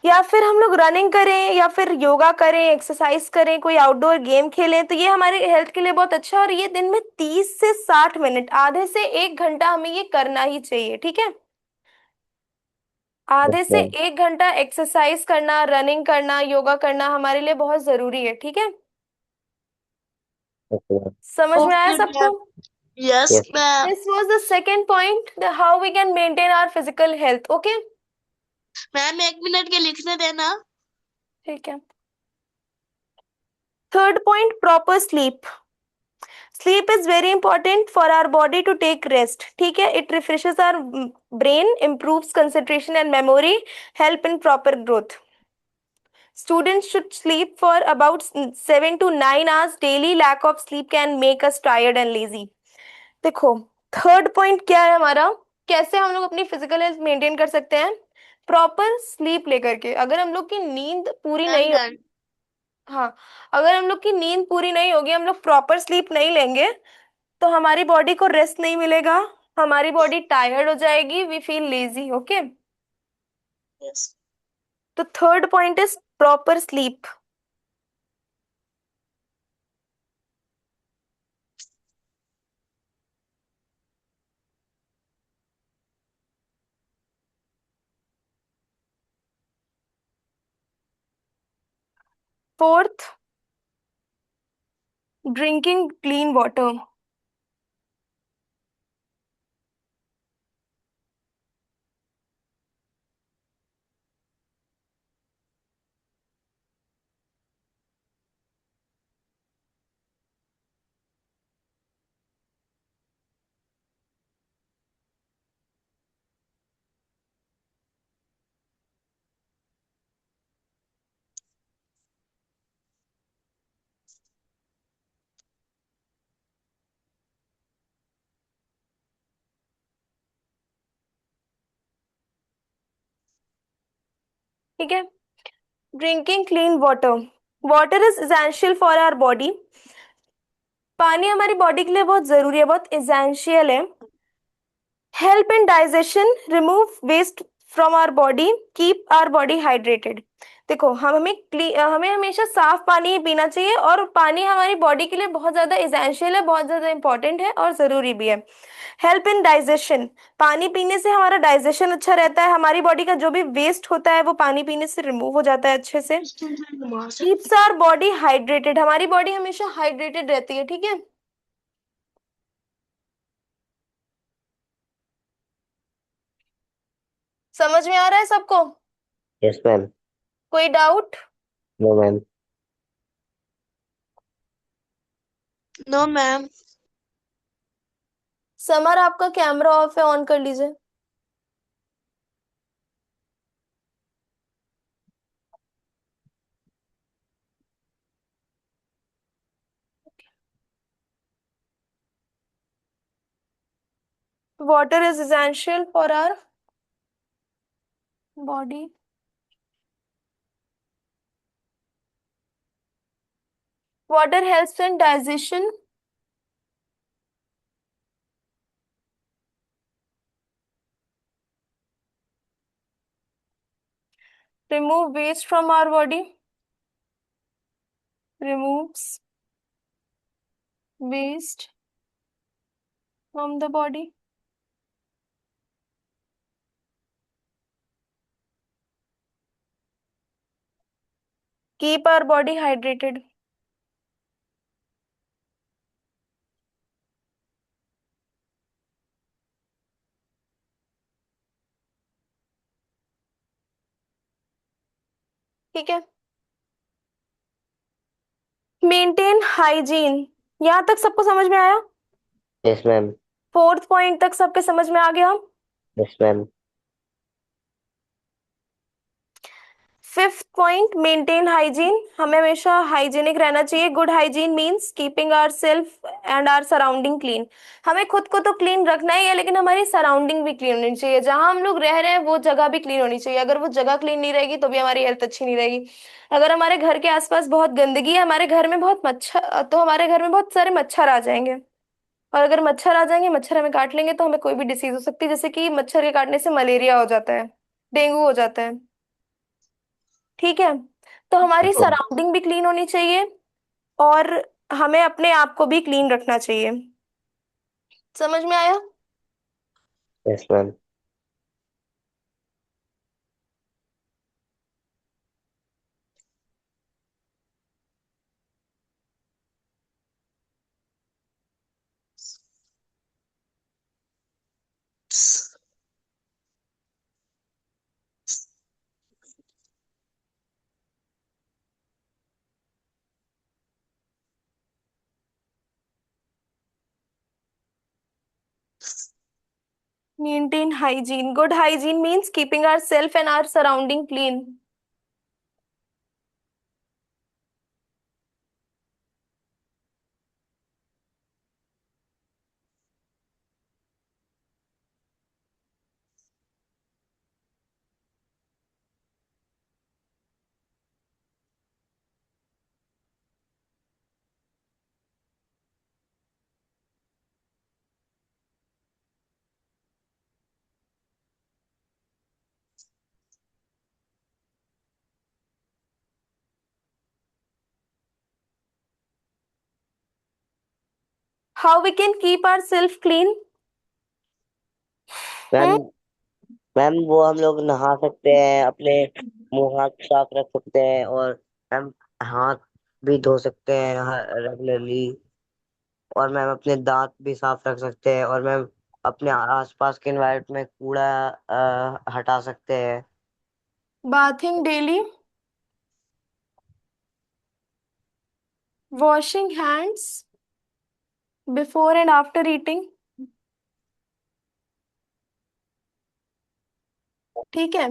या फिर हम लोग रनिंग करें या फिर योगा करें, एक्सरसाइज करें, कोई आउटडोर गेम खेलें, तो ये हमारे हेल्थ के लिए बहुत अच्छा है। और ये दिन में 30 से 60 मिनट, आधे से 1 घंटा हमें ये करना ही चाहिए, ठीक है। आधे यस से मैम। 1 घंटा एक्सरसाइज करना, रनिंग करना, योगा करना हमारे लिए बहुत जरूरी है, ठीक है। Okay ma'am. समझ में आया Okay, सबको? ma'am. Yes, yes. ma'am. This was the second point, how we can maintain our physical health. Okay? Ma'am 1 minute के लिखने देना. ठीक है। Third point, proper sleep. Sleep is very important for our body to take rest. ठीक है? It refreshes our brain, improves concentration and memory, help in proper growth. Students should sleep for about 7 to 9 hours daily. Lack of sleep can make us tired and lazy. देखो, third point क्या है हमारा, कैसे हम लोग अपनी physical health maintain कर सकते हैं? प्रॉपर स्लीप लेकर के। अगर हम लोग की नींद पूरी Done, नहीं हो, done. हाँ, अगर हम लोग की नींद पूरी नहीं होगी, हम लोग प्रॉपर स्लीप नहीं लेंगे, तो हमारी बॉडी को रेस्ट नहीं मिलेगा, हमारी बॉडी टायर्ड हो जाएगी, we feel lazy, okay. Yes. तो third point is proper sleep. Fourth, drinking clean water. ठीक है। Drinking clean water, water is essential for our body. पानी हमारी बॉडी के लिए बहुत जरूरी है, बहुत एसेंशियल है। Help in digestion, remove waste from our body, keep our body hydrated. देखो, हमें हमेशा साफ पानी ही पीना चाहिए, और पानी हमारी बॉडी के लिए बहुत ज्यादा एसेंशियल है, बहुत ज्यादा इंपॉर्टेंट है और जरूरी भी है। हेल्प इन डाइजेशन, पानी पीने से हमारा डाइजेशन अच्छा रहता है, हमारी बॉडी का जो भी वेस्ट होता है वो पानी पीने से रिमूव हो जाता है अच्छे से। कीप्स आवर बॉडी हाइड्रेटेड, हमारी बॉडी हमेशा हाइड्रेटेड रहती है, ठीक है। समझ में आ रहा है सबको? Yes ma'am. कोई doubt? No ma'am. No, ma'am. Samar, आपका कैमरा ऑफ है, ऑन कर लीजिए। Water is essential for our body. Water helps in digestion, remove waste from our body, removes waste from the body, keep our body hydrated. ठीक है। Maintain hygiene, यहां तक सबको समझ में आया? Yes ma'am. फोर्थ पॉइंट तक सबके समझ में आ गया? Yes ma'am. Fifth point, maintain hygiene, हमें हमेशा हाइजीनिक रहना चाहिए। Good hygiene means keeping our self and our surrounding clean. हमें खुद को तो क्लीन रखना ही है, लेकिन हमारी सराउंडिंग भी क्लीन होनी चाहिए। जहां हम लोग रह रहे हैं वो जगह भी क्लीन होनी चाहिए। अगर वो जगह क्लीन नहीं रहेगी तो भी हमारी हेल्थ अच्छी नहीं रहेगी। अगर हमारे घर के आसपास बहुत गंदगी है, हमारे घर में बहुत मच्छर, तो हमारे घर में बहुत सारे मच्छर आ जाएंगे। और अगर मच्छर आ जाएंगे, मच्छर हमें काट लेंगे, तो हमें कोई भी डिसीज हो सकती है, जैसे कि मच्छर के काटने से मलेरिया हो जाता है, डेंगू हो जाता है। ठीक है, तो हमारी सराउंडिंग भी क्लीन होनी चाहिए और हमें अपने आप को भी क्लीन रखना चाहिए। समझ में आया? Yes ma'am. Maintain hygiene. Good hygiene means keeping ourselves and our surrounding clean. How we can keep ourselves clean? Ma'am Hmm? Ma'am वो हम लोग नहा सकते हैं, अपने मुंह हाथ साफ रख सकते हैं, और मैम हाथ भी धो सकते हैं रेगुलरली। और मैम अपने दांत भी साफ रख सकते हैं, और मैम अपने आसपास के एनवायरनमेंट में कूड़ा हटा सकते हैं। Bathing daily. Washing hands before and after eating. ठीक है।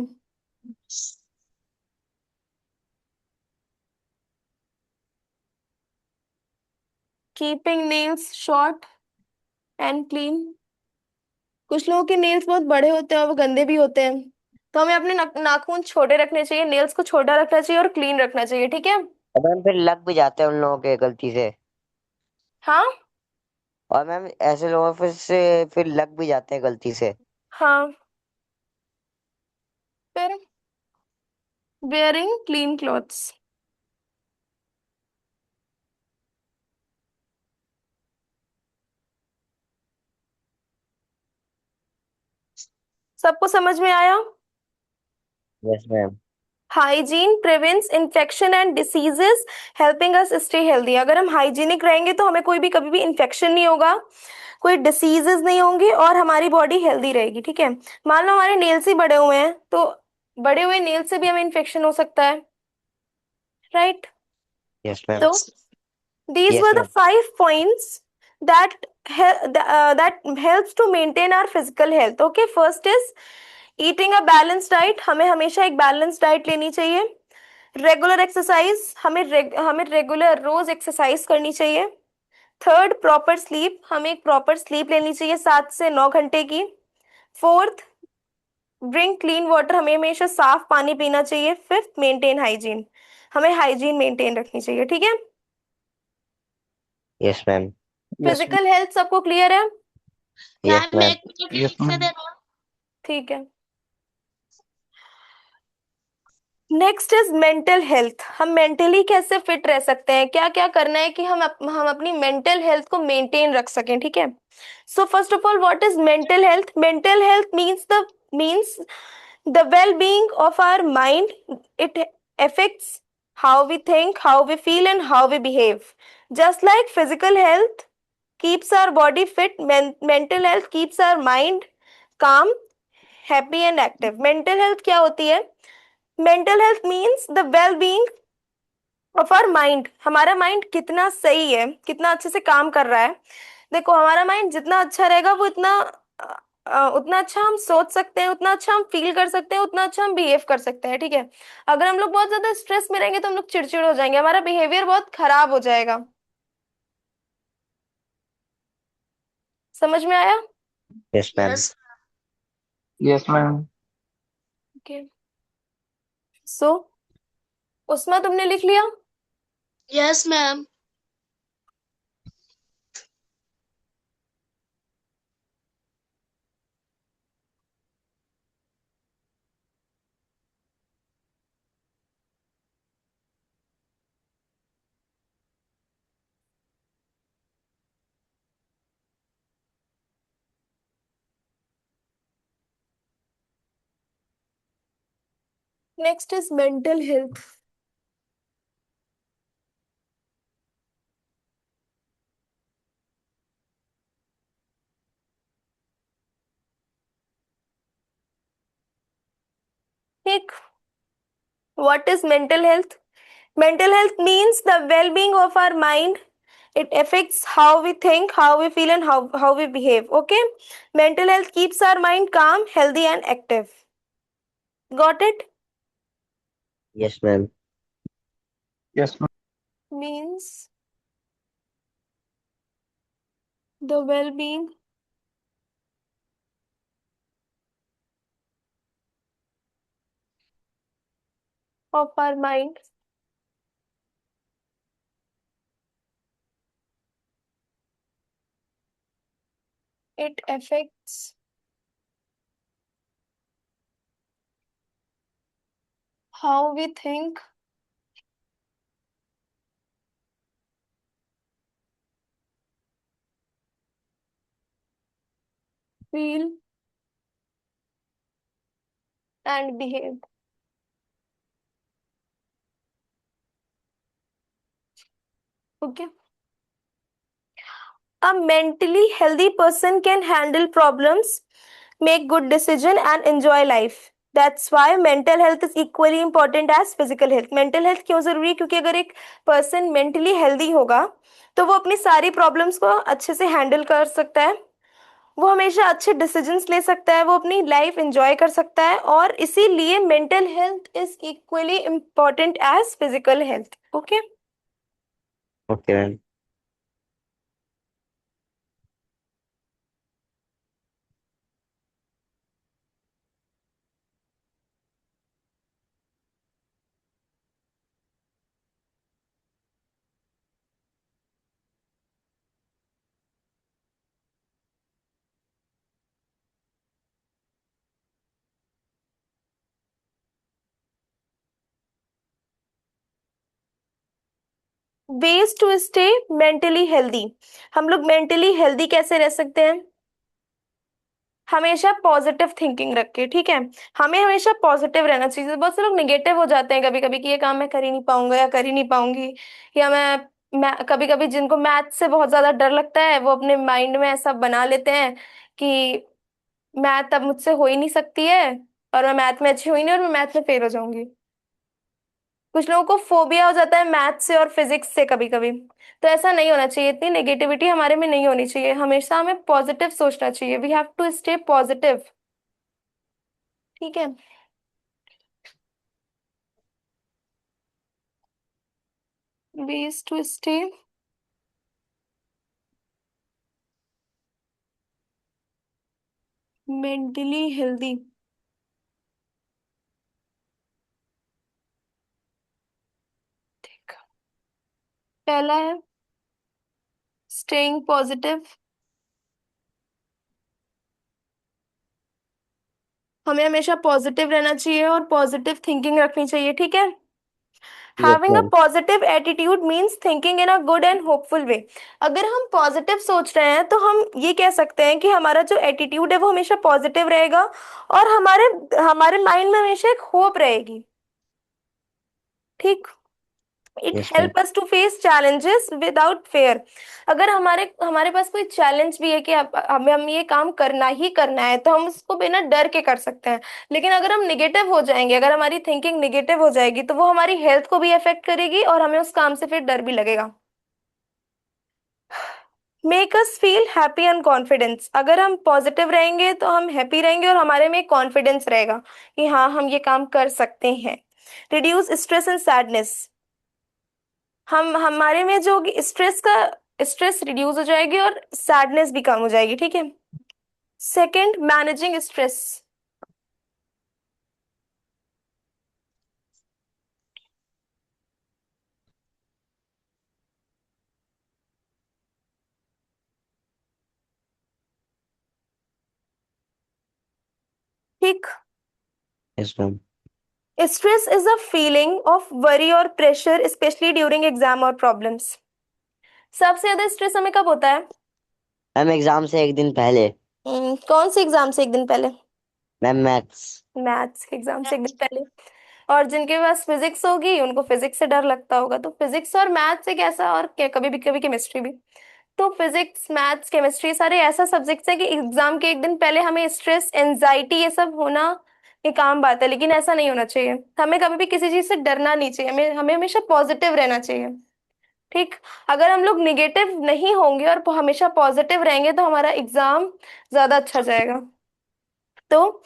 Keeping nails short and clean. कुछ लोगों के नेल्स बहुत बड़े होते हैं और वो गंदे भी होते हैं, तो हमें अपने नाखून छोटे रखने चाहिए, नेल्स को छोटा रखना चाहिए और क्लीन रखना चाहिए। ठीक है। और मैम फिर लग भी जाते हैं उन लोगों के गलती से। हाँ। और मैम ऐसे लोगों फिर लग भी जाते हैं गलती से। हाँ। फिर wearing clean clothes. सबको समझ में आया? Yes ma'am. Hygiene prevents infection and diseases, helping us stay healthy. अगर हम हाइजीनिक रहेंगे तो हमें कोई भी कभी भी इन्फेक्शन नहीं होगा, कोई डिसीजेस नहीं होंगे और हमारी बॉडी हेल्दी रहेगी। ठीक है। मान लो हमारे नेल्स ही बड़े हुए हैं, तो बड़े हुए नेल्स से भी हमें इन्फेक्शन हो सकता है, राइट? Yes ma'am. तो these yes were the ma'am. 5 points that that helps to maintain our physical health. Okay, first is eating a balanced diet, हमें हमेशा एक बैलेंस डाइट लेनी चाहिए। रेगुलर एक्सरसाइज, हमें रेगुलर रोज एक्सरसाइज करनी चाहिए। थर्ड, प्रॉपर स्लीप, हमें एक प्रॉपर स्लीप लेनी चाहिए 7 से 9 घंटे की। फोर्थ, ड्रिंक क्लीन वाटर, हमें हमेशा साफ पानी पीना चाहिए। फिफ्थ, मेंटेन हाइजीन, हमें हाइजीन मेंटेन रखनी चाहिए। ठीक है। Yes ma'am. फिजिकल हेल्थ सबको क्लियर है? Yes ma'am ma'am. एक मिनट यस लिख के मैम। देना। ठीक है। नेक्स्ट इज मेंटल हेल्थ, हम मेंटली कैसे फिट रह सकते हैं, क्या क्या करना है कि हम अपनी मेंटल हेल्थ को मेंटेन रख सकें। ठीक है। So first of all, what is mental health? Mental health means the well being of our mind. It affects how we think, how we feel and how we behave. Just like physical health keeps our body fit, mental health keeps our mind calm, happy and active. mental health क्या होती है? Mental health means the well being of our mind. हमारा mind कितना सही है, कितना अच्छे से काम कर रहा है। देखो, हमारा माइंड जितना अच्छा रहेगा वो उतना अच्छा हम सोच सकते हैं, उतना अच्छा हम फील कर सकते हैं, उतना अच्छा हम बिहेव कर सकते हैं। ठीक है। अगर हम लोग बहुत ज्यादा स्ट्रेस में रहेंगे तो हम लोग चिड़चिड़ हो जाएंगे, हमारा बिहेवियर बहुत खराब हो जाएगा। समझ में आया? Yes ma'am. Yes. Yes ma'am. Okay. So उसमें तुमने लिख लिया? Yes, ma'am. Next is mental health. ठीक। What is mental health? Mental health means the well-being of our mind. It affects how we think, how we feel, and how we behave. Okay? Mental health keeps our mind calm, healthy, and active. Got it? Yes ma'am. Yes ma'am. Means the well-being of our mind. It affects how we think, feel, and behave. Okay? A mentally healthy person can handle problems, make good decision, and enjoy life. That's why mental health is equally important as physical health. Mental health क्यों जरूरी है? क्योंकि अगर एक person mentally healthy होगा तो वो अपनी सारी प्रॉब्लम्स को अच्छे से हैंडल कर सकता है, वो हमेशा अच्छे डिसीजंस ले सकता है, वो अपनी लाइफ एंजॉय कर सकता है, और इसीलिए mental health is equally important as physical health. Okay? Okay ma'am. Ways to stay mentally healthy. हम लोग मेंटली हेल्दी कैसे रह सकते हैं? हमेशा पॉजिटिव थिंकिंग रख के। ठीक है। हमें हमेशा पॉजिटिव रहना चाहिए। बहुत से लोग निगेटिव हो जाते हैं कभी कभी कि ये काम मैं कर ही नहीं पाऊंगा या कर ही नहीं पाऊंगी, या मैं कभी कभी जिनको मैथ से बहुत ज्यादा डर लगता है वो अपने माइंड में ऐसा बना लेते हैं कि मैथ अब मुझसे हो ही नहीं सकती है, और मैं मैथ में अच्छी हुई नहीं और मैं मैथ में फेल हो जाऊंगी। कुछ लोगों को फोबिया हो जाता है मैथ से और फिजिक्स से कभी कभी। तो ऐसा नहीं होना चाहिए, इतनी नेगेटिविटी हमारे में नहीं होनी चाहिए, हमेशा हमें पॉजिटिव सोचना चाहिए। We have to stay positive. ठीक है। ways to stay mentally healthy। पहला है स्टेइंग पॉजिटिव। हमें हमेशा पॉजिटिव रहना चाहिए और पॉजिटिव थिंकिंग रखनी चाहिए। ठीक है। Yes having a ma'am. Positive attitude means thinking in a good and hopeful way. अगर हम पॉजिटिव सोच रहे हैं तो हम ये कह सकते हैं कि हमारा जो एटीट्यूड है वो हमेशा पॉजिटिव रहेगा, और हमारे हमारे माइंड में हमेशा एक होप रहेगी। ठीक। It yes ma'am. Help us to face challenges without fear. अगर हमारे हमारे पास कोई चैलेंज भी है कि हम ये काम करना ही करना है, तो हम उसको बिना डर के कर सकते हैं। लेकिन अगर हम निगेटिव हो जाएंगे, अगर हमारी थिंकिंग निगेटिव हो जाएगी, तो वो हमारी हेल्थ को भी अफेक्ट करेगी और हमें उस काम से फिर डर भी लगेगा। Make us feel happy and confidence. अगर हम पॉजिटिव रहेंगे तो हम हैप्पी रहेंगे और हमारे में कॉन्फिडेंस रहेगा कि हाँ, हम ये काम कर सकते हैं। Reduce stress and sadness. हम हमारे में जो स्ट्रेस रिड्यूस हो जाएगी और सैडनेस भी कम हो जाएगी, ठीक है। Second, managing stress. ठीक। Yes ma'am. Stress is a feeling of worry और प्रेशर स्पेशली ड्यूरिंग एग्जाम और प्रॉब्लम्स। सबसे ज्यादा स्ट्रेस हमें कब होता है? मैम एग्जाम से एक दिन पहले। कौन से एग्जाम से एक दिन पहले? Ma'am maths. मैथ्स के एग्जाम से एक दिन पहले। और जिनके पास फिजिक्स होगी उनको फिजिक्स से डर लगता होगा, तो फिजिक्स और मैथ्स एक ऐसा, और कभी भी कभी केमिस्ट्री भी। तो फिजिक्स, मैथ्स, केमिस्ट्री सारे ऐसा सब्जेक्ट्स है कि एग्जाम के एक दिन पहले हमें स्ट्रेस, एंजाइटी ये सब होना एक आम बात है, लेकिन ऐसा नहीं होना चाहिए। हमें कभी भी किसी चीज से डरना नहीं चाहिए, हमें हमें हमेशा पॉजिटिव रहना चाहिए। ठीक। अगर हम लोग निगेटिव नहीं होंगे और हमेशा पॉजिटिव रहेंगे तो हमारा एग्जाम ज्यादा अच्छा जाएगा। तो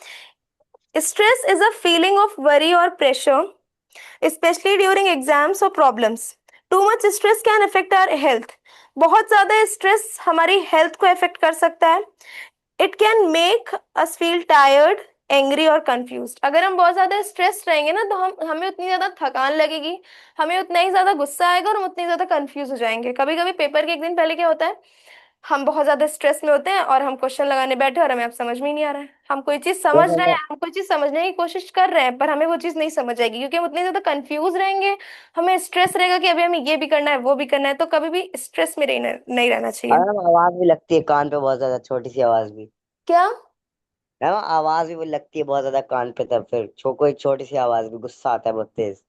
stress is a feeling of worry और pressure especially during exams or problems. Too much stress can affect our health. बहुत ज्यादा स्ट्रेस हमारी हेल्थ को अफेक्ट कर सकता है। It can make us feel tired, angry और कंफ्यूज्ड। अगर हम बहुत ज्यादा स्ट्रेस रहेंगे ना, तो हम हमें उतनी ज्यादा थकान लगेगी, हमें उतना ही ज्यादा गुस्सा आएगा और हम उतनी ज्यादा कंफ्यूज हो जाएंगे। कभी कभी पेपर के एक दिन पहले क्या होता है, हम बहुत ज्यादा स्ट्रेस में होते हैं और हम क्वेश्चन लगाने बैठे और हमें अब समझ में ही नहीं आ रहा है। हम कोई चीज समझ रहे हैं, हम कोई चीज समझने की कोशिश कर रहे हैं, पर हमें वो चीज नहीं समझ आएगी क्योंकि हम उतने ज्यादा कंफ्यूज रहेंगे। हमें स्ट्रेस रहेगा कि अभी हमें ये भी करना है, वो भी करना है। तो कभी भी स्ट्रेस में नहीं रहना चाहिए। और मैम आवाज भी लगती है कान पे बहुत ज्यादा, छोटी सी आवाज भी। क्या? मैम आवाज भी वो लगती है बहुत ज्यादा कान पे, तब फिर कोई छोटी सी आवाज भी गुस्सा आता है बहुत तेज।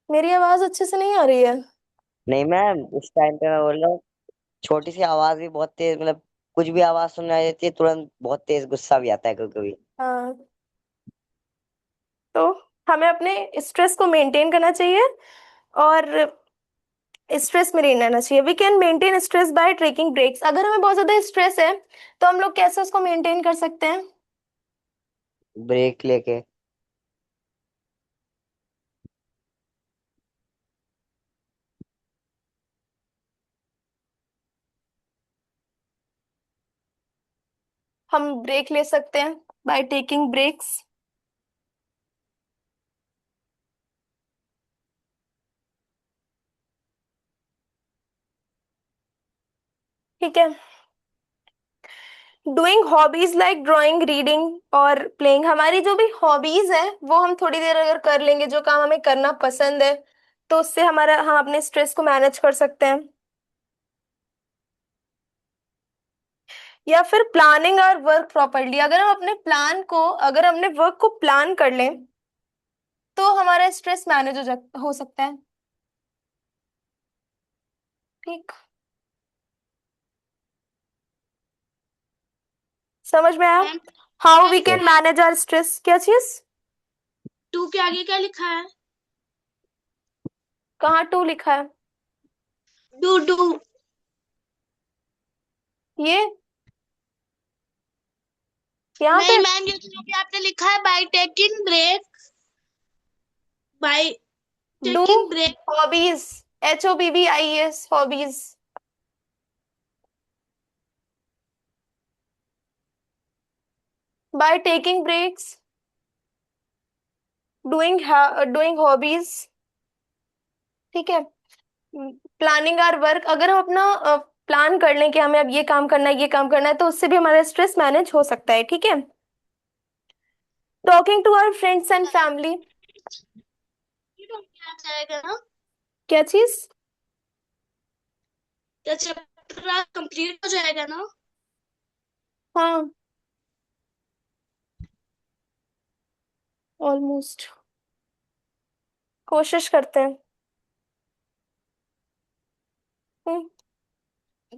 मेरी आवाज अच्छे से नहीं आ रही है? नहीं मैम, उस टाइम पे मैं बोल रहा हूँ, छोटी सी आवाज भी बहुत तेज, मतलब कुछ भी आवाज सुनने आ जाती है तुरंत, बहुत तेज गुस्सा भी आता है कभी कभी। हाँ। तो हमें अपने स्ट्रेस को मेंटेन करना चाहिए और स्ट्रेस में नहीं रहना चाहिए। We can maintain stress by taking breaks. अगर हमें बहुत ज्यादा स्ट्रेस है तो हम लोग कैसे उसको मेंटेन कर सकते हैं? ब्रेक लेके। हम ब्रेक ले सकते हैं बाय टेकिंग ब्रेक्स। ठीक है। Doing hobbies like drawing, reading और प्लेइंग। हमारी जो भी हॉबीज है वो हम थोड़ी देर अगर कर लेंगे, जो काम हमें करना पसंद है, तो उससे हम अपने स्ट्रेस को मैनेज कर सकते हैं। या फिर प्लानिंग और वर्क प्रॉपरली। अगर हम अपने वर्क को प्लान कर लें तो हमारा स्ट्रेस मैनेज हो सकता है। ठीक। समझ में आया? मैम हाउ क्या वी लिखा कैन है? Manage our stress. क्या चीज? टू के आगे क्या लिखा है? कहाँ टू लिखा है? Do do. ये यहाँ नहीं पे मैम, ये जो भी आपने लिखा है, by taking break, by do taking break. Hobbies, HOBBIES, hobbies. By taking breaks, doing hobbies. ठीक है। Planning our work. अगर हम अपना प्लान कर लें कि हमें अब ये काम करना है, ये काम करना है, तो उससे भी हमारा स्ट्रेस मैनेज हो सकता है। ठीक है। Talking to our friends and family. क्या जाएगा ना? क्या चीज? तो चैप्टर कंप्लीट हो जाएगा ना? हाँ, ऑलमोस्ट। कोशिश करते हैं।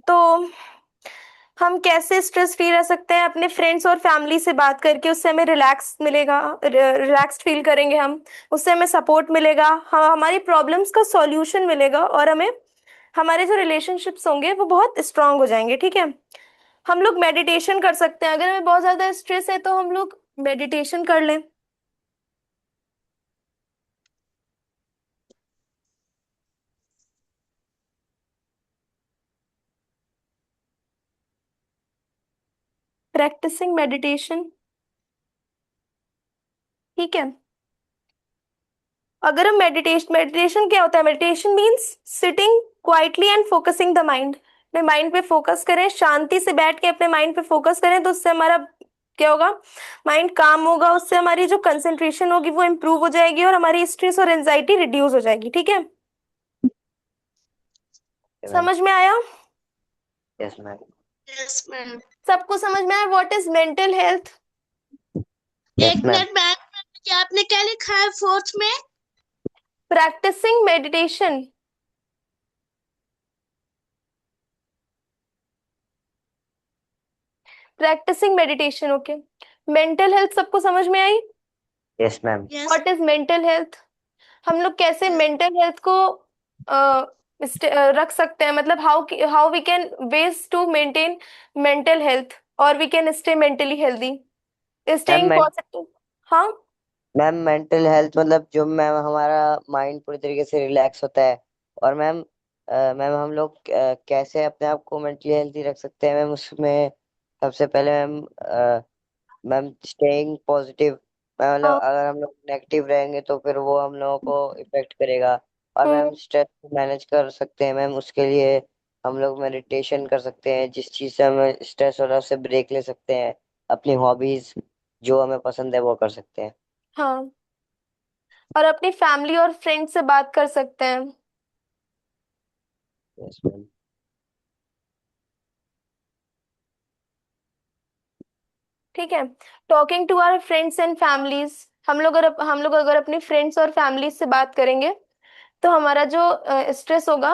तो हम कैसे स्ट्रेस फ्री रह सकते हैं? अपने फ्रेंड्स और फैमिली से बात करके, उससे हमें रिलैक्स मिलेगा, रिलैक्स्ड फील करेंगे हम, उससे हमें सपोर्ट मिलेगा, हमारी प्रॉब्लम्स का सॉल्यूशन मिलेगा, और हमें हमारे जो रिलेशनशिप्स होंगे वो बहुत स्ट्रांग हो जाएंगे। ठीक है, हम लोग मेडिटेशन कर सकते हैं। अगर हमें बहुत ज्यादा स्ट्रेस है तो हम लोग मेडिटेशन कर लें। Practising meditation. ठीक है, अगर हम मेडिटेशन मेडिटेशन क्या होता है? Meditation means sitting quietly and focusing the mind. अपने माइंड पे फोकस करें, शांति से बैठ के अपने माइंड पे फोकस करें, तो उससे हमारा क्या होगा? माइंड काम होगा, उससे हमारी जो कंसंट्रेशन होगी वो इम्प्रूव हो जाएगी, और हमारी स्ट्रेस और एंजाइटी रिड्यूस हो जाएगी। ठीक है, मैम। समझ में आया? Yes ma'am. Yes, ma'am. सबको समझ में आया? What is mental health? Yes एक मैम। मिनट मैम, क्या आपने क्या लिखा है फोर्थ में? Practicing meditation. Practicing meditation, okay. Mental health सबको समझ में आई? Yes ma'am. Yes. What is mental health? हम लोग कैसे मेंटल हेल्थ को रख सकते हैं? मतलब how we can ways to maintain mental health, और we can stay mentally healthy, staying ma'am positive. हाँ, मैम मेंटल हेल्थ मतलब जो मैम हमारा माइंड पूरी तरीके से रिलैक्स होता है। और मैम मैम हम लोग कैसे अपने आप को मेंटली हेल्थी रख सकते हैं मैम, उसमें सबसे पहले ma'am ma'am staying positive. Ma'am मतलब हाँ। अगर हम लोग नेगेटिव रहेंगे तो फिर वो हम लोगों को इफेक्ट करेगा। और हम्म। मैम स्ट्रेस को मैनेज कर सकते हैं मैम, उसके लिए हम लोग मेडिटेशन कर सकते हैं, जिस चीज़ से हमें स्ट्रेस हो रहा है उससे ब्रेक ले सकते हैं। अपनी हॉबीज जो हमें पसंद है वो कर सकते हैं। हाँ, और अपनी फैमिली और फ्रेंड से बात कर सकते हैं। Yes ma'am. ठीक है, talking to our friends and families. हम लोग अगर अपनी फ्रेंड्स और फैमिली से बात करेंगे तो हमारा जो स्ट्रेस होगा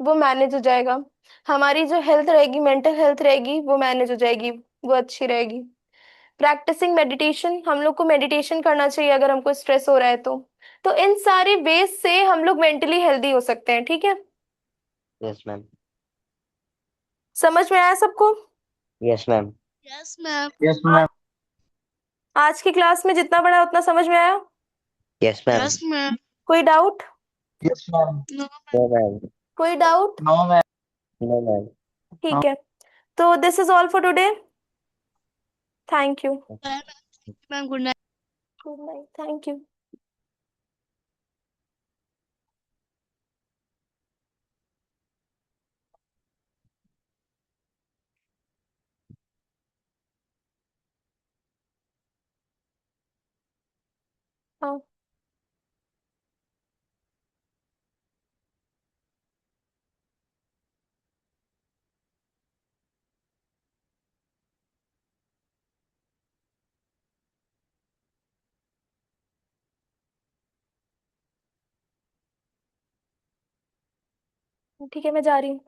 वो मैनेज हो जाएगा, हमारी जो हेल्थ रहेगी, मेंटल हेल्थ रहेगी, वो मैनेज हो जाएगी, वो अच्छी रहेगी। प्रैक्टिसिंग मेडिटेशन, हम लोग को मेडिटेशन करना चाहिए अगर हमको स्ट्रेस हो रहा है तो इन सारे वेज से हम लोग मेंटली हेल्दी हो सकते हैं। ठीक है, यस मैम। समझ में आया सबको? Yes ma'am. Yes ma'am. Yes आज मैम। आज की क्लास में जितना पढ़ा उतना समझ में आया? Yes ma'am. Yes ma'am. कोई doubt? Yes ma'am. No no ma'am. कोई doubt? No ma'am. No ma'am. ठीक है, तो this is all for today. Thank you. Ma'am, good night. Good night, thank you. हाँ। ठीक है, मैं जा रही हूँ।